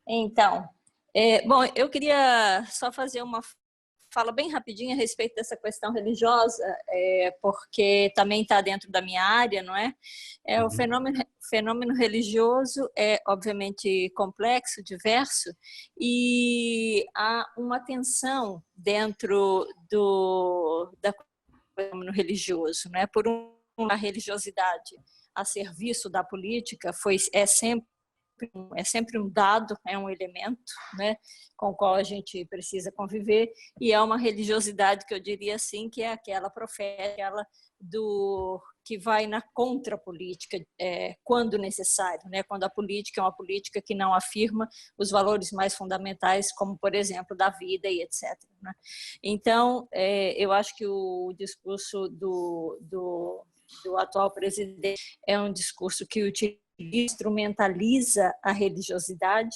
Então, bom, eu queria só fazer uma fala bem rapidinho a respeito dessa questão religiosa, porque também está dentro da minha área, não é? O fenômeno religioso é, obviamente, complexo, diverso, e há uma tensão dentro do fenômeno religioso, não é? Por a religiosidade a serviço da política é sempre um dado, é um elemento, né, com o qual a gente precisa conviver, e é uma religiosidade que eu diria assim, que é aquela profética, aquela que vai na contrapolítica quando necessário, né? Quando a política é uma política que não afirma os valores mais fundamentais, como, por exemplo, da vida e etc. Né? Então, eu acho que o discurso do atual presidente é um discurso que instrumentaliza a religiosidade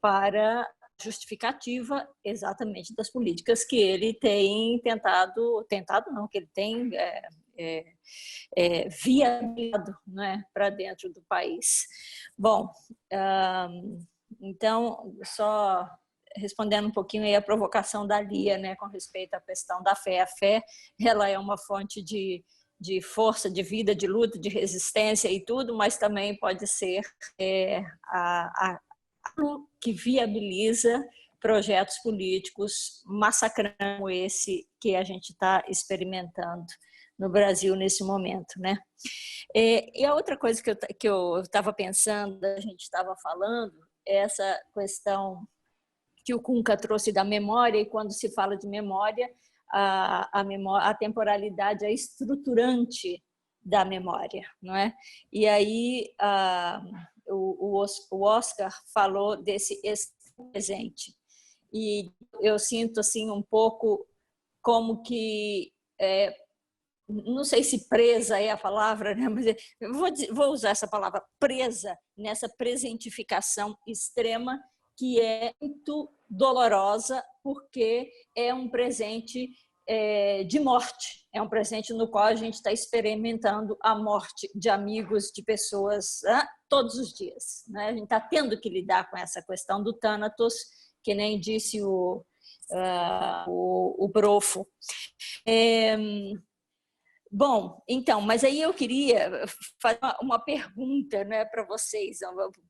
para justificativa exatamente das políticas que ele tem que ele tem viabilizado, né, para dentro do país. Bom, então, só respondendo um pouquinho aí a provocação da Lia, né, com respeito à questão da fé. A fé, ela é uma fonte de força, de vida, de luta, de resistência e tudo, mas também pode ser que viabiliza projetos políticos massacrando esse que a gente está experimentando no Brasil nesse momento, né? E a outra coisa que eu estava pensando, a gente estava falando, é essa questão que o Cunca trouxe da memória, e quando se fala de memória, a temporalidade é estruturante da memória, não é? E aí o Oscar falou desse presente, e eu sinto assim um pouco como que não sei se presa é a palavra, né? Mas vou usar essa palavra, presa nessa presentificação extrema que é muito dolorosa, porque é um presente de morte, é um presente no qual a gente está experimentando a morte de amigos, de pessoas, todos os dias, né? A gente está tendo que lidar com essa questão do Thanatos, que nem disse o Brofo. Bom, então, mas aí eu queria fazer uma pergunta, né, para vocês,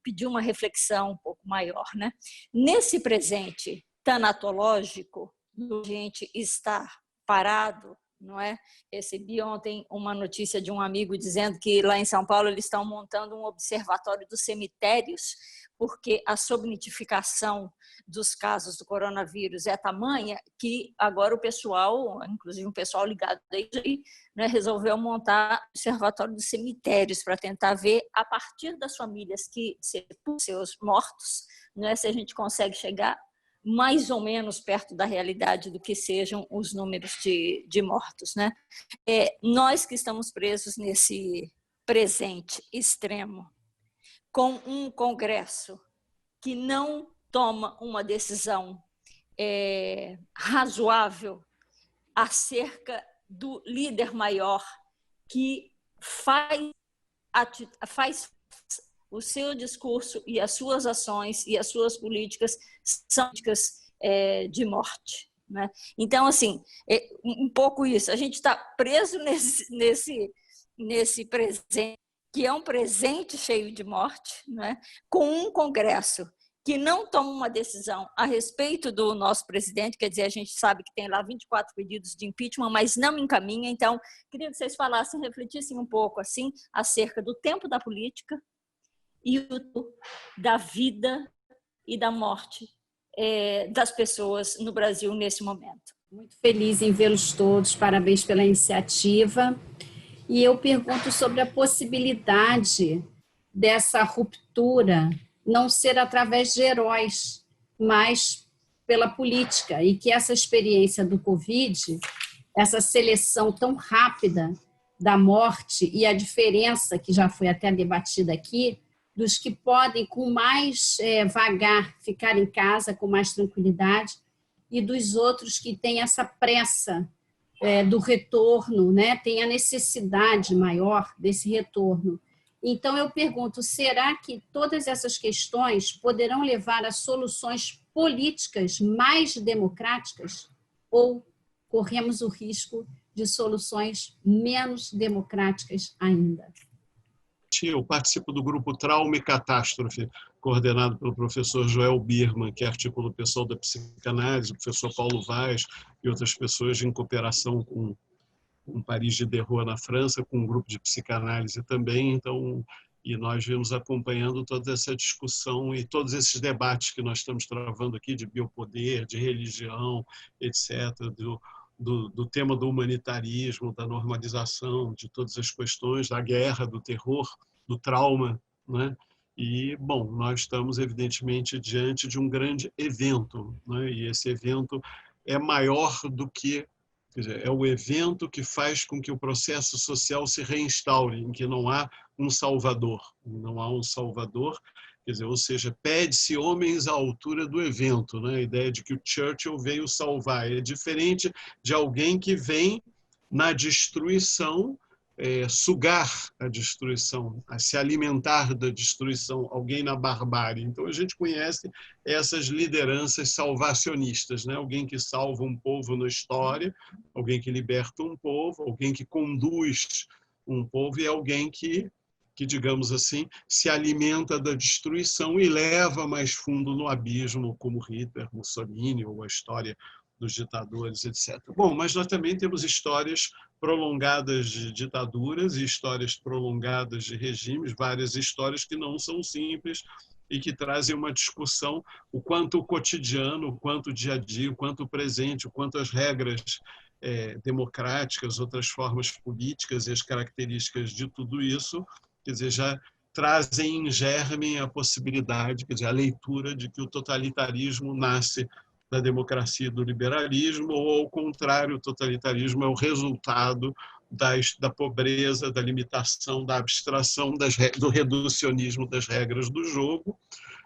pedir uma reflexão um pouco maior, né? Nesse presente tanatológico, a gente está parado, não é? Recebi ontem uma notícia de um amigo dizendo que lá em São Paulo eles estão montando um observatório dos cemitérios, porque a somnitificação dos casos do coronavírus é tamanha que agora o pessoal, inclusive um pessoal ligado aí, né, resolveu montar o observatório dos cemitérios para tentar ver, a partir das famílias que sepultam seus mortos, né, se a gente consegue chegar mais ou menos perto da realidade do que sejam os números de mortos, né? Nós que estamos presos nesse presente extremo, com um Congresso que não toma uma decisão razoável acerca do líder maior que faz o seu discurso e as suas ações e as suas políticas são políticas de morte, né? Então, assim, um pouco isso. A gente está preso nesse presente, que é um presente cheio de morte, né? Com um Congresso que não toma uma decisão a respeito do nosso presidente, quer dizer, a gente sabe que tem lá 24 pedidos de impeachment, mas não encaminha. Então, queria que vocês falassem, refletissem um pouco assim acerca do tempo da política e da vida e da morte das pessoas no Brasil nesse momento. Muito feliz em vê-los todos, parabéns pela iniciativa. E eu pergunto sobre a possibilidade dessa ruptura não ser através de heróis, mas pela política, e que essa experiência do Covid, essa seleção tão rápida da morte e a diferença, que já foi até debatida aqui, dos que podem, com mais vagar, ficar em casa com mais tranquilidade, e dos outros que têm essa pressa do retorno, né? Tem a necessidade maior desse retorno. Então, eu pergunto, será que todas essas questões poderão levar a soluções políticas mais democráticas, ou corremos o risco de soluções menos democráticas ainda? Eu participo do grupo Trauma e Catástrofe, coordenado pelo professor Joel Birman, que articula o pessoal da psicanálise, o professor Paulo Vaz e outras pessoas em cooperação com Paris de Derrot na França, com um grupo de psicanálise também. Então, e nós vimos acompanhando toda essa discussão e todos esses debates que nós estamos travando aqui de biopoder, de religião, etc., do tema do humanitarismo, da normalização, de todas as questões, da guerra, do terror, do trauma, né? E, bom, nós estamos, evidentemente, diante de um grande evento, né? E esse evento é maior do que... Quer dizer, é o evento que faz com que o processo social se reinstaure, em que não há um salvador. Não há um salvador, quer dizer, ou seja, pede-se homens à altura do evento, né? A ideia de que o Churchill veio salvar. É diferente de alguém que vem na destruição, sugar a destruição, a se alimentar da destruição, alguém na barbárie. Então, a gente conhece essas lideranças salvacionistas, né? Alguém que salva um povo na história, alguém que liberta um povo, alguém que conduz um povo e alguém que, digamos assim, se alimenta da destruição e leva mais fundo no abismo, como Hitler, Mussolini ou a história dos ditadores, etc. Bom, mas nós também temos histórias prolongadas de ditaduras e histórias prolongadas de regimes, várias histórias que não são simples e que trazem uma discussão o quanto o cotidiano, o quanto o dia a dia, o quanto o presente, o quanto as regras democráticas, outras formas políticas e as características de tudo isso, quer dizer, já trazem em germe a possibilidade, quer dizer, a leitura de que o totalitarismo nasce da democracia e do liberalismo, ou, ao contrário, o totalitarismo é o resultado da pobreza, da limitação, da abstração, do reducionismo das regras do jogo,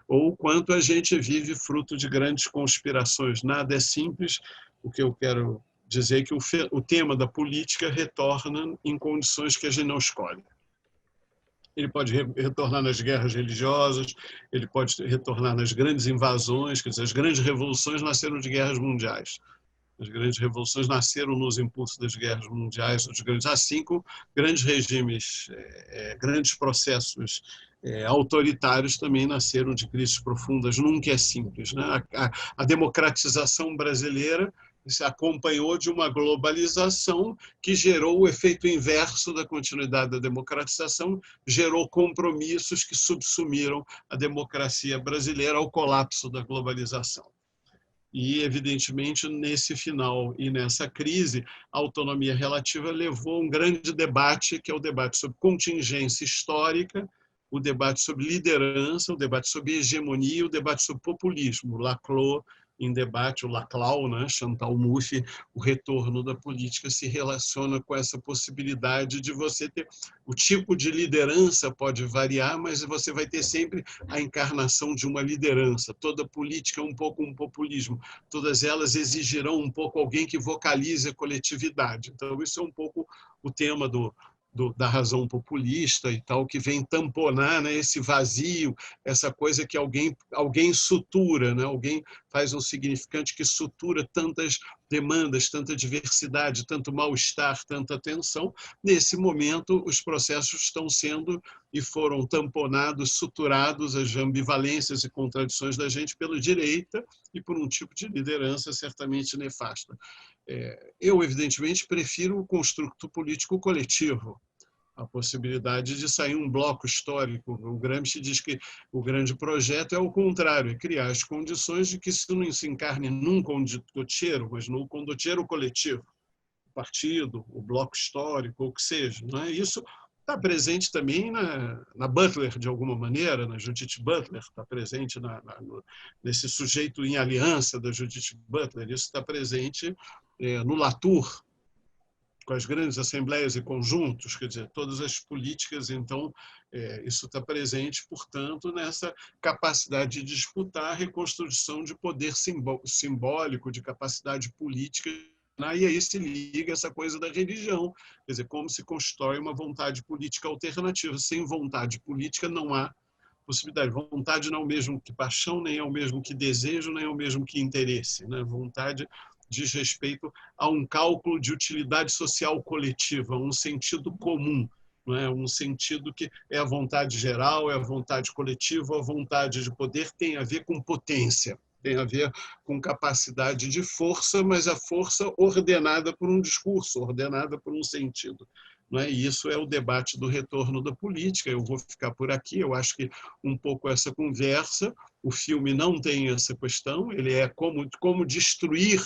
ou quanto a gente vive fruto de grandes conspirações. Nada é simples. O que eu quero dizer é que o tema da política retorna em condições que a gente não escolhe. Ele pode retornar nas guerras religiosas, ele pode retornar nas grandes invasões, quer dizer, as grandes revoluções nasceram de guerras mundiais. As grandes revoluções nasceram nos impulsos das guerras mundiais, assim como grandes regimes, grandes processos autoritários também nasceram de crises profundas. Nunca é simples, né? A democratização brasileira se acompanhou de uma globalização que gerou o efeito inverso da continuidade da democratização, gerou compromissos que subsumiram a democracia brasileira ao colapso da globalização. E, evidentemente, nesse final e nessa crise, a autonomia relativa levou a um grande debate, que é o debate sobre contingência histórica, o debate sobre liderança, o debate sobre hegemonia, o debate sobre populismo. Laclau em debate, o Laclau, né? Chantal Mouffe, o retorno da política se relaciona com essa possibilidade de você ter... O tipo de liderança pode variar, mas você vai ter sempre a encarnação de uma liderança. Toda política é um pouco um populismo. Todas elas exigirão um pouco alguém que vocalize a coletividade. Então, isso é um pouco o tema da razão populista e tal, que vem tamponar, né, esse vazio, essa coisa que alguém sutura, né, alguém faz um significante que sutura tantas demandas, tanta diversidade, tanto mal-estar, tanta tensão. Nesse momento, os processos estão sendo e foram tamponados, suturados, as ambivalências e contradições da gente pela direita e por um tipo de liderança certamente nefasta. Eu, evidentemente, prefiro o construto político coletivo, a possibilidade de sair um bloco histórico. O Gramsci diz que o grande projeto é o contrário, é criar as condições de que isso não se encarne num condottiero, mas no condottiero coletivo, o partido, o bloco histórico, ou o que seja. Não é? Isso está presente também na Butler, de alguma maneira, na Judith Butler, está presente nesse sujeito em aliança da Judith Butler, isso está presente no Latour, com as grandes assembleias e conjuntos, quer dizer, todas as políticas, então, isso está presente, portanto, nessa capacidade de disputar a reconstrução de poder simbólico, de capacidade política, e aí se liga essa coisa da religião, quer dizer, como se constrói uma vontade política alternativa. Sem vontade política não há possibilidade. Vontade não é o mesmo que paixão, nem é o mesmo que desejo, nem é o mesmo que interesse, né? Vontade diz respeito a um cálculo de utilidade social coletiva, um sentido comum, não é? Um sentido que é a vontade geral, é a vontade coletiva, a vontade de poder tem a ver com potência, tem a ver com capacidade de força, mas a força ordenada por um discurso, ordenada por um sentido. Não é? E isso é o debate do retorno da política. Eu vou ficar por aqui, eu acho que um pouco essa conversa, o filme não tem essa questão, ele é como destruir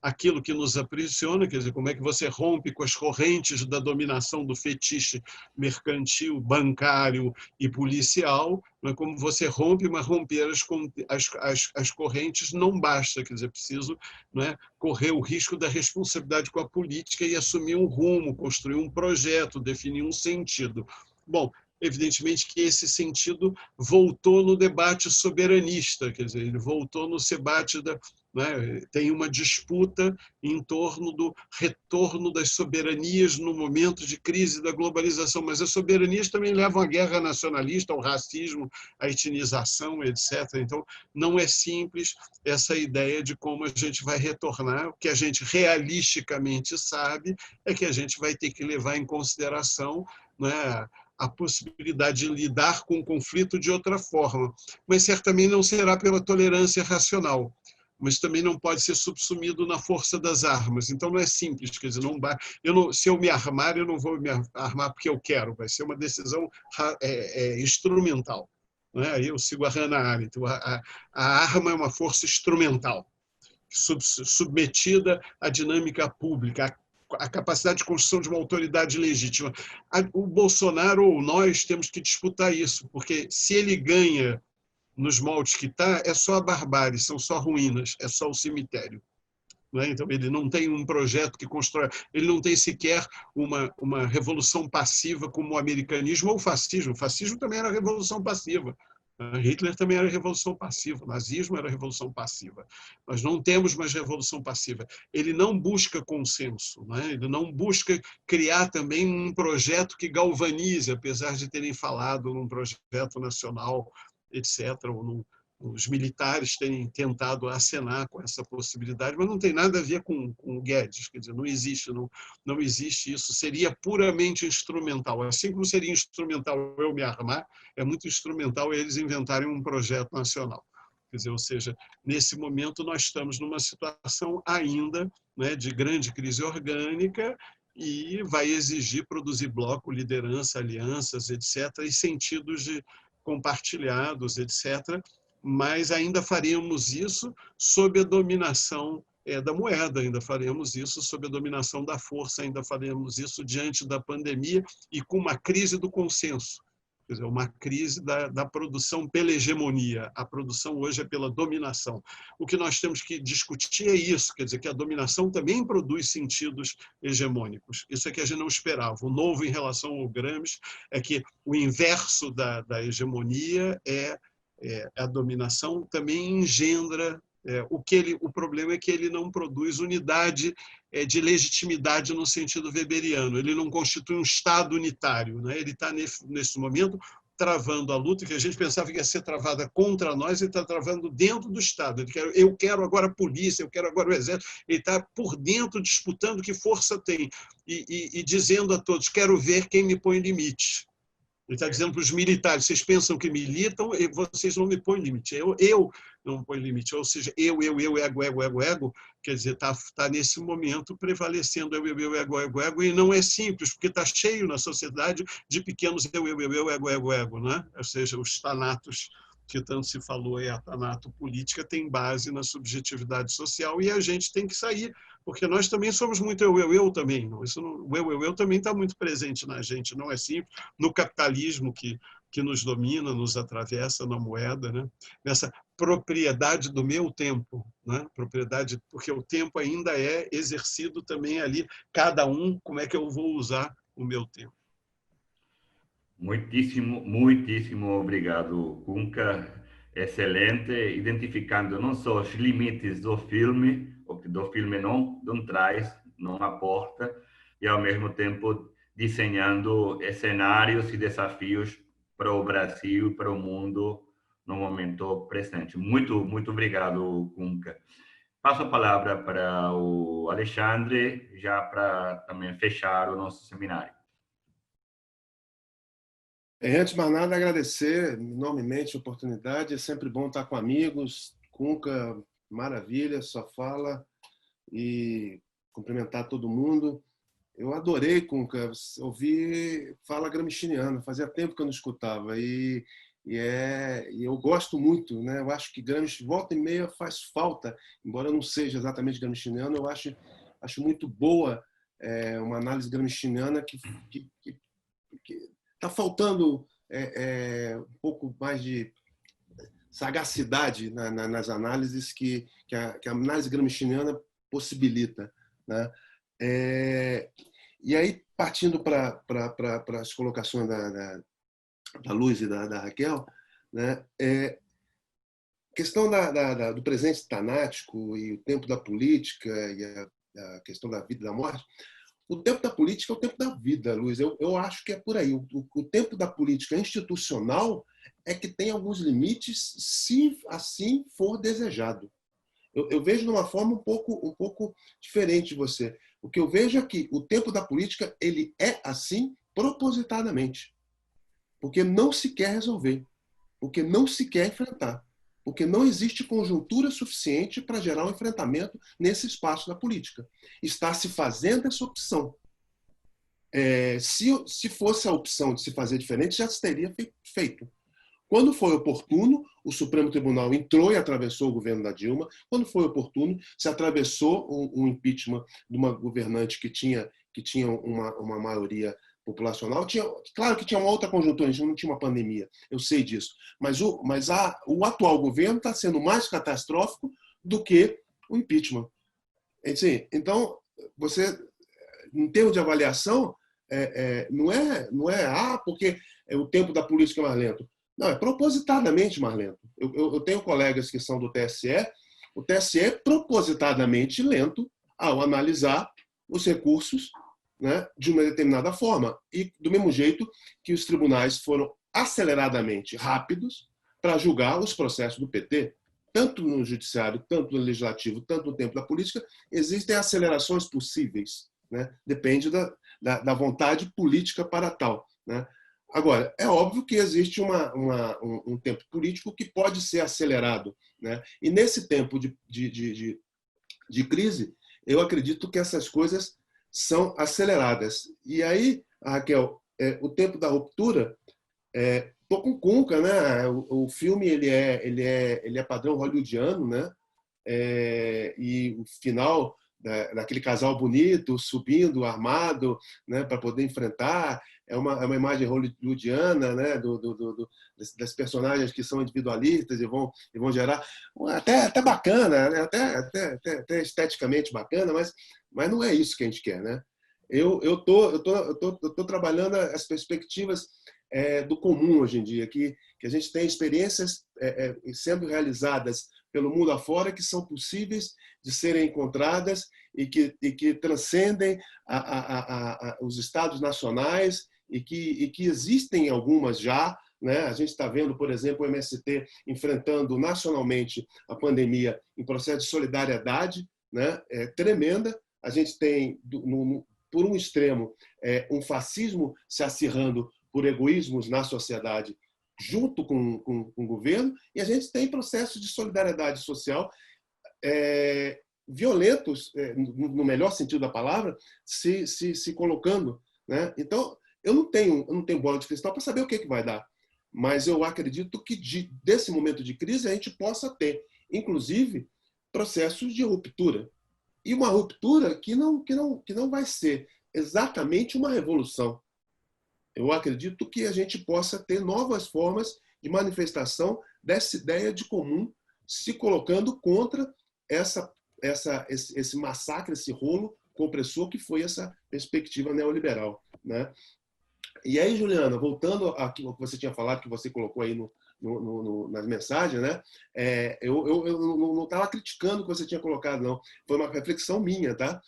aquilo que nos aprisiona, quer dizer, como é que você rompe com as correntes da dominação do fetiche mercantil, bancário e policial, né? Como você rompe, mas romper as correntes não basta, quer dizer, preciso, né, correr o risco da responsabilidade com a política e assumir um rumo, construir um projeto, definir um sentido. Bom, evidentemente que esse sentido voltou no debate soberanista, quer dizer, ele voltou no debate da, né, tem uma disputa em torno do retorno das soberanias no momento de crise da globalização, mas as soberanias também levam à guerra nacionalista, ao racismo, à etnização, etc. Então, não é simples essa ideia de como a gente vai retornar. O que a gente realisticamente sabe é que a gente vai ter que levar em consideração, né, a possibilidade de lidar com o conflito de outra forma, mas certamente não será pela tolerância racional, mas também não pode ser subsumido na força das armas. Então não é simples, quer dizer, se eu me armar, eu não vou me armar porque eu quero, vai ser uma decisão instrumental. Não é? Aí eu sigo a Hannah Arendt, a arma é uma força instrumental, submetida à dinâmica pública, a capacidade de construção de uma autoridade legítima. O Bolsonaro ou nós temos que disputar isso, porque se ele ganha nos moldes que está, é só a barbárie, são só ruínas, é só o cemitério. Não é? Então, ele não tem um projeto que constrói, ele não tem sequer uma revolução passiva como o americanismo ou o fascismo. O fascismo também era revolução passiva. Hitler também era revolução passiva, o nazismo era revolução passiva. Nós não temos mais revolução passiva. Ele não busca consenso, não é? Ele não busca criar também um projeto que galvanize, apesar de terem falado num projeto nacional, etc., ou os militares terem tentado acenar com essa possibilidade, mas não tem nada a ver com o Guedes, quer dizer, não existe isso, seria puramente instrumental. Assim como seria instrumental eu me armar, é muito instrumental eles inventarem um projeto nacional. Quer dizer, ou seja, nesse momento nós estamos numa situação ainda, né, de grande crise orgânica, e vai exigir produzir bloco, liderança, alianças, etc., e sentidos compartilhados, etc., mas ainda faremos isso sob a dominação da moeda, ainda faremos isso sob a dominação da força, ainda faremos isso diante da pandemia e com uma crise do consenso, quer dizer, uma crise da produção pela hegemonia. A produção hoje é pela dominação. O que nós temos que discutir é isso, quer dizer, que a dominação também produz sentidos hegemônicos. Isso é que a gente não esperava. O novo em relação ao Gramsci é que o inverso da hegemonia é a dominação, também engendra o problema é que ele não produz unidade de legitimidade no sentido weberiano, ele não constitui um Estado unitário, né? Ele está nesse momento travando a luta que a gente pensava que ia ser travada contra nós, ele está travando dentro do Estado. Eu quero agora a polícia, eu quero agora o exército, ele está por dentro disputando que força tem e dizendo a todos, quero ver quem me põe limite. Ele está dizendo para os militares, vocês pensam que militam, vocês não me põem limite. Eu não me ponho limite. Ou seja, eu, ego, quer dizer, está nesse momento prevalecendo eu, ego, e não é simples, porque está cheio na sociedade de pequenos eu, ego, né? Ou seja, os tanatos que tanto se falou, a tanato política tem base na subjetividade social e a gente tem que sair, porque nós também somos muito eu também. O eu também está muito presente na gente, não é simples, no capitalismo que nos domina, nos atravessa na moeda, né? Nessa propriedade do meu tempo, né? Propriedade, porque o tempo ainda é exercido também ali, cada um, como é que eu vou usar o meu tempo. Muitíssimo obrigado, Kunka. Excelente, identificando não só os limites do filme, o que do filme não traz, não aporta, e ao mesmo tempo desenhando cenários e desafios para o Brasil e para o mundo no momento presente. Muito obrigado, Kunka. Passo a palavra para o Alexandre, já para também fechar o nosso seminário. Antes de mais nada, agradecer enormemente a oportunidade. É sempre bom estar com amigos. Kunka, maravilha, só fala. E cumprimentar todo mundo. Eu adorei, Kunka, ouvir fala gramsciana. Fazia tempo que eu não escutava. E E eu gosto muito, né? Eu acho que Gramsci, volta e meia, faz falta, embora eu não seja exatamente gramsciano, eu acho muito boa uma análise gramsciana que está faltando um pouco mais de sagacidade nas análises que a análise gramsciana possibilita, né? E aí, partindo para as colocações da Luz e da Raquel, né? Questão do presente tanático e o tempo da política e a questão da vida e da morte. O tempo da política é o tempo da vida, Luiz. Eu acho que é por aí. O tempo da política institucional é que tem alguns limites, se assim for desejado. Eu vejo de uma forma um pouco diferente de você. O que eu vejo é que o tempo da política ele é assim propositadamente, porque não se quer resolver, porque não se quer enfrentar, porque não existe conjuntura suficiente para gerar um enfrentamento nesse espaço da política. Está se fazendo essa opção. Se fosse a opção de se fazer diferente, já se teria feito. Quando foi oportuno, o Supremo Tribunal entrou e atravessou o governo da Dilma. Quando foi oportuno, se atravessou um impeachment de uma governante que tinha uma maioria populacional. Claro que tinha uma outra conjuntura, a gente não tinha uma pandemia, eu sei disso. Mas o atual governo está sendo mais catastrófico do que o impeachment. Então, você, em termos de avaliação, não é porque o tempo da política é mais lento. Não, é propositadamente mais lento. Eu tenho colegas que são do TSE, o TSE é propositadamente lento ao analisar os recursos, né, de uma determinada forma. E do mesmo jeito que os tribunais foram aceleradamente rápidos para julgar os processos do PT, tanto no judiciário, tanto no legislativo, tanto no tempo da política, existem acelerações possíveis, né? Depende da vontade política para tal, né? Agora, é óbvio que existe um tempo político que pode ser acelerado, né? E nesse tempo de crise, eu acredito que essas coisas são aceleradas. E aí, Raquel, o tempo da ruptura, tô com Kunka, né? O filme ele é padrão hollywoodiano, né? E o final daquele casal bonito subindo armado, né, para poder enfrentar é uma imagem hollywoodiana, né, das personagens que são individualistas e vão gerar até bacana, né, até esteticamente bacana, mas não é isso que a gente quer, né? Eu tô trabalhando as perspectivas do comum hoje em dia, que a gente tem experiências sendo realizadas pelo mundo afora que são possíveis de serem encontradas e que transcendem os estados nacionais e que existem algumas já, né? A gente está vendo, por exemplo, o MST enfrentando nacionalmente a pandemia em processo de solidariedade, né? Tremenda. A gente tem, por um extremo, um fascismo se acirrando por egoísmos na sociedade junto com o governo, e a gente tem processos de solidariedade social violentos, no melhor sentido da palavra, se colocando, né? Então, eu não tenho bola de cristal para saber o que vai dar, mas eu acredito que desse momento de crise a gente possa ter, inclusive, processos de ruptura. E uma ruptura que não vai ser exatamente uma revolução. Eu acredito que a gente possa ter novas formas de manifestação dessa ideia de comum, se colocando contra esse massacre, esse rolo compressor que foi essa perspectiva neoliberal, né? E aí, Juliana, voltando àquilo que você tinha falado, que você colocou aí nas mensagens, né? Eu não estava criticando o que você tinha colocado, não. Foi uma reflexão minha, tá?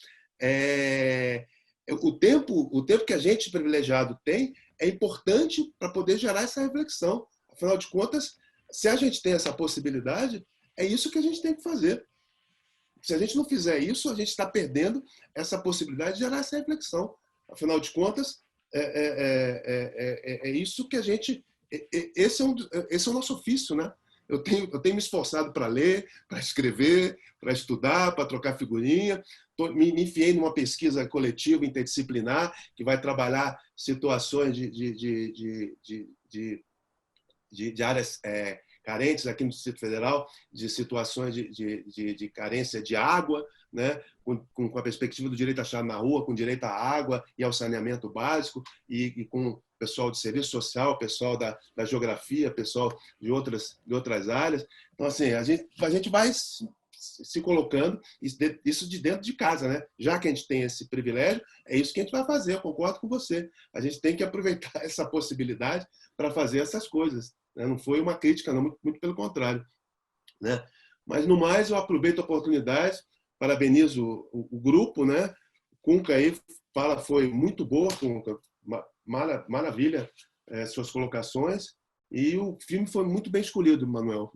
O tempo que a gente privilegiado tem é importante para poder gerar essa reflexão. Afinal de contas, se a gente tem essa possibilidade, é isso que a gente tem que fazer. Se a gente não fizer isso, a gente está perdendo essa possibilidade de gerar essa reflexão. Afinal de contas, é isso que a gente... Esse é o nosso ofício, né? Eu tenho me esforçado para ler, para escrever, para estudar, para trocar figurinha. Me enfiei numa pesquisa coletiva interdisciplinar que vai trabalhar situações de de áreas carentes aqui no Distrito Federal, de situações de carência de água, né? com a perspectiva do direito a estar na rua, com direito à água e ao saneamento básico, e com pessoal de serviço social, pessoal da geografia, pessoal de outras áreas. Então, assim, a gente vai se colocando, isso de dentro de casa, né? Já que a gente tem esse privilégio, é isso que a gente vai fazer, eu concordo com você. A gente tem que aproveitar essa possibilidade para fazer essas coisas. Né? Não foi uma crítica, não, muito pelo contrário. Né? Mas, no mais, eu aproveito a oportunidade, parabenizo o grupo, né? Cunca aí foi muito boa, Cunca, maravilha suas colocações, e o filme foi muito bem escolhido, Manuel.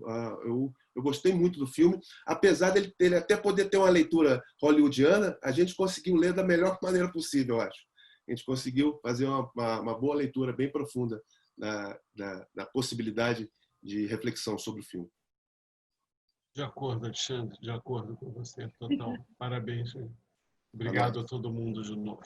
Eu gostei muito do filme, apesar dele até poder ter uma leitura hollywoodiana, a gente conseguiu ler da melhor maneira possível, eu acho. A gente conseguiu fazer uma boa leitura bem profunda da possibilidade de reflexão sobre o filme. De acordo, Alexandre, de acordo com você, total. Parabéns. Obrigado a todo mundo de novo.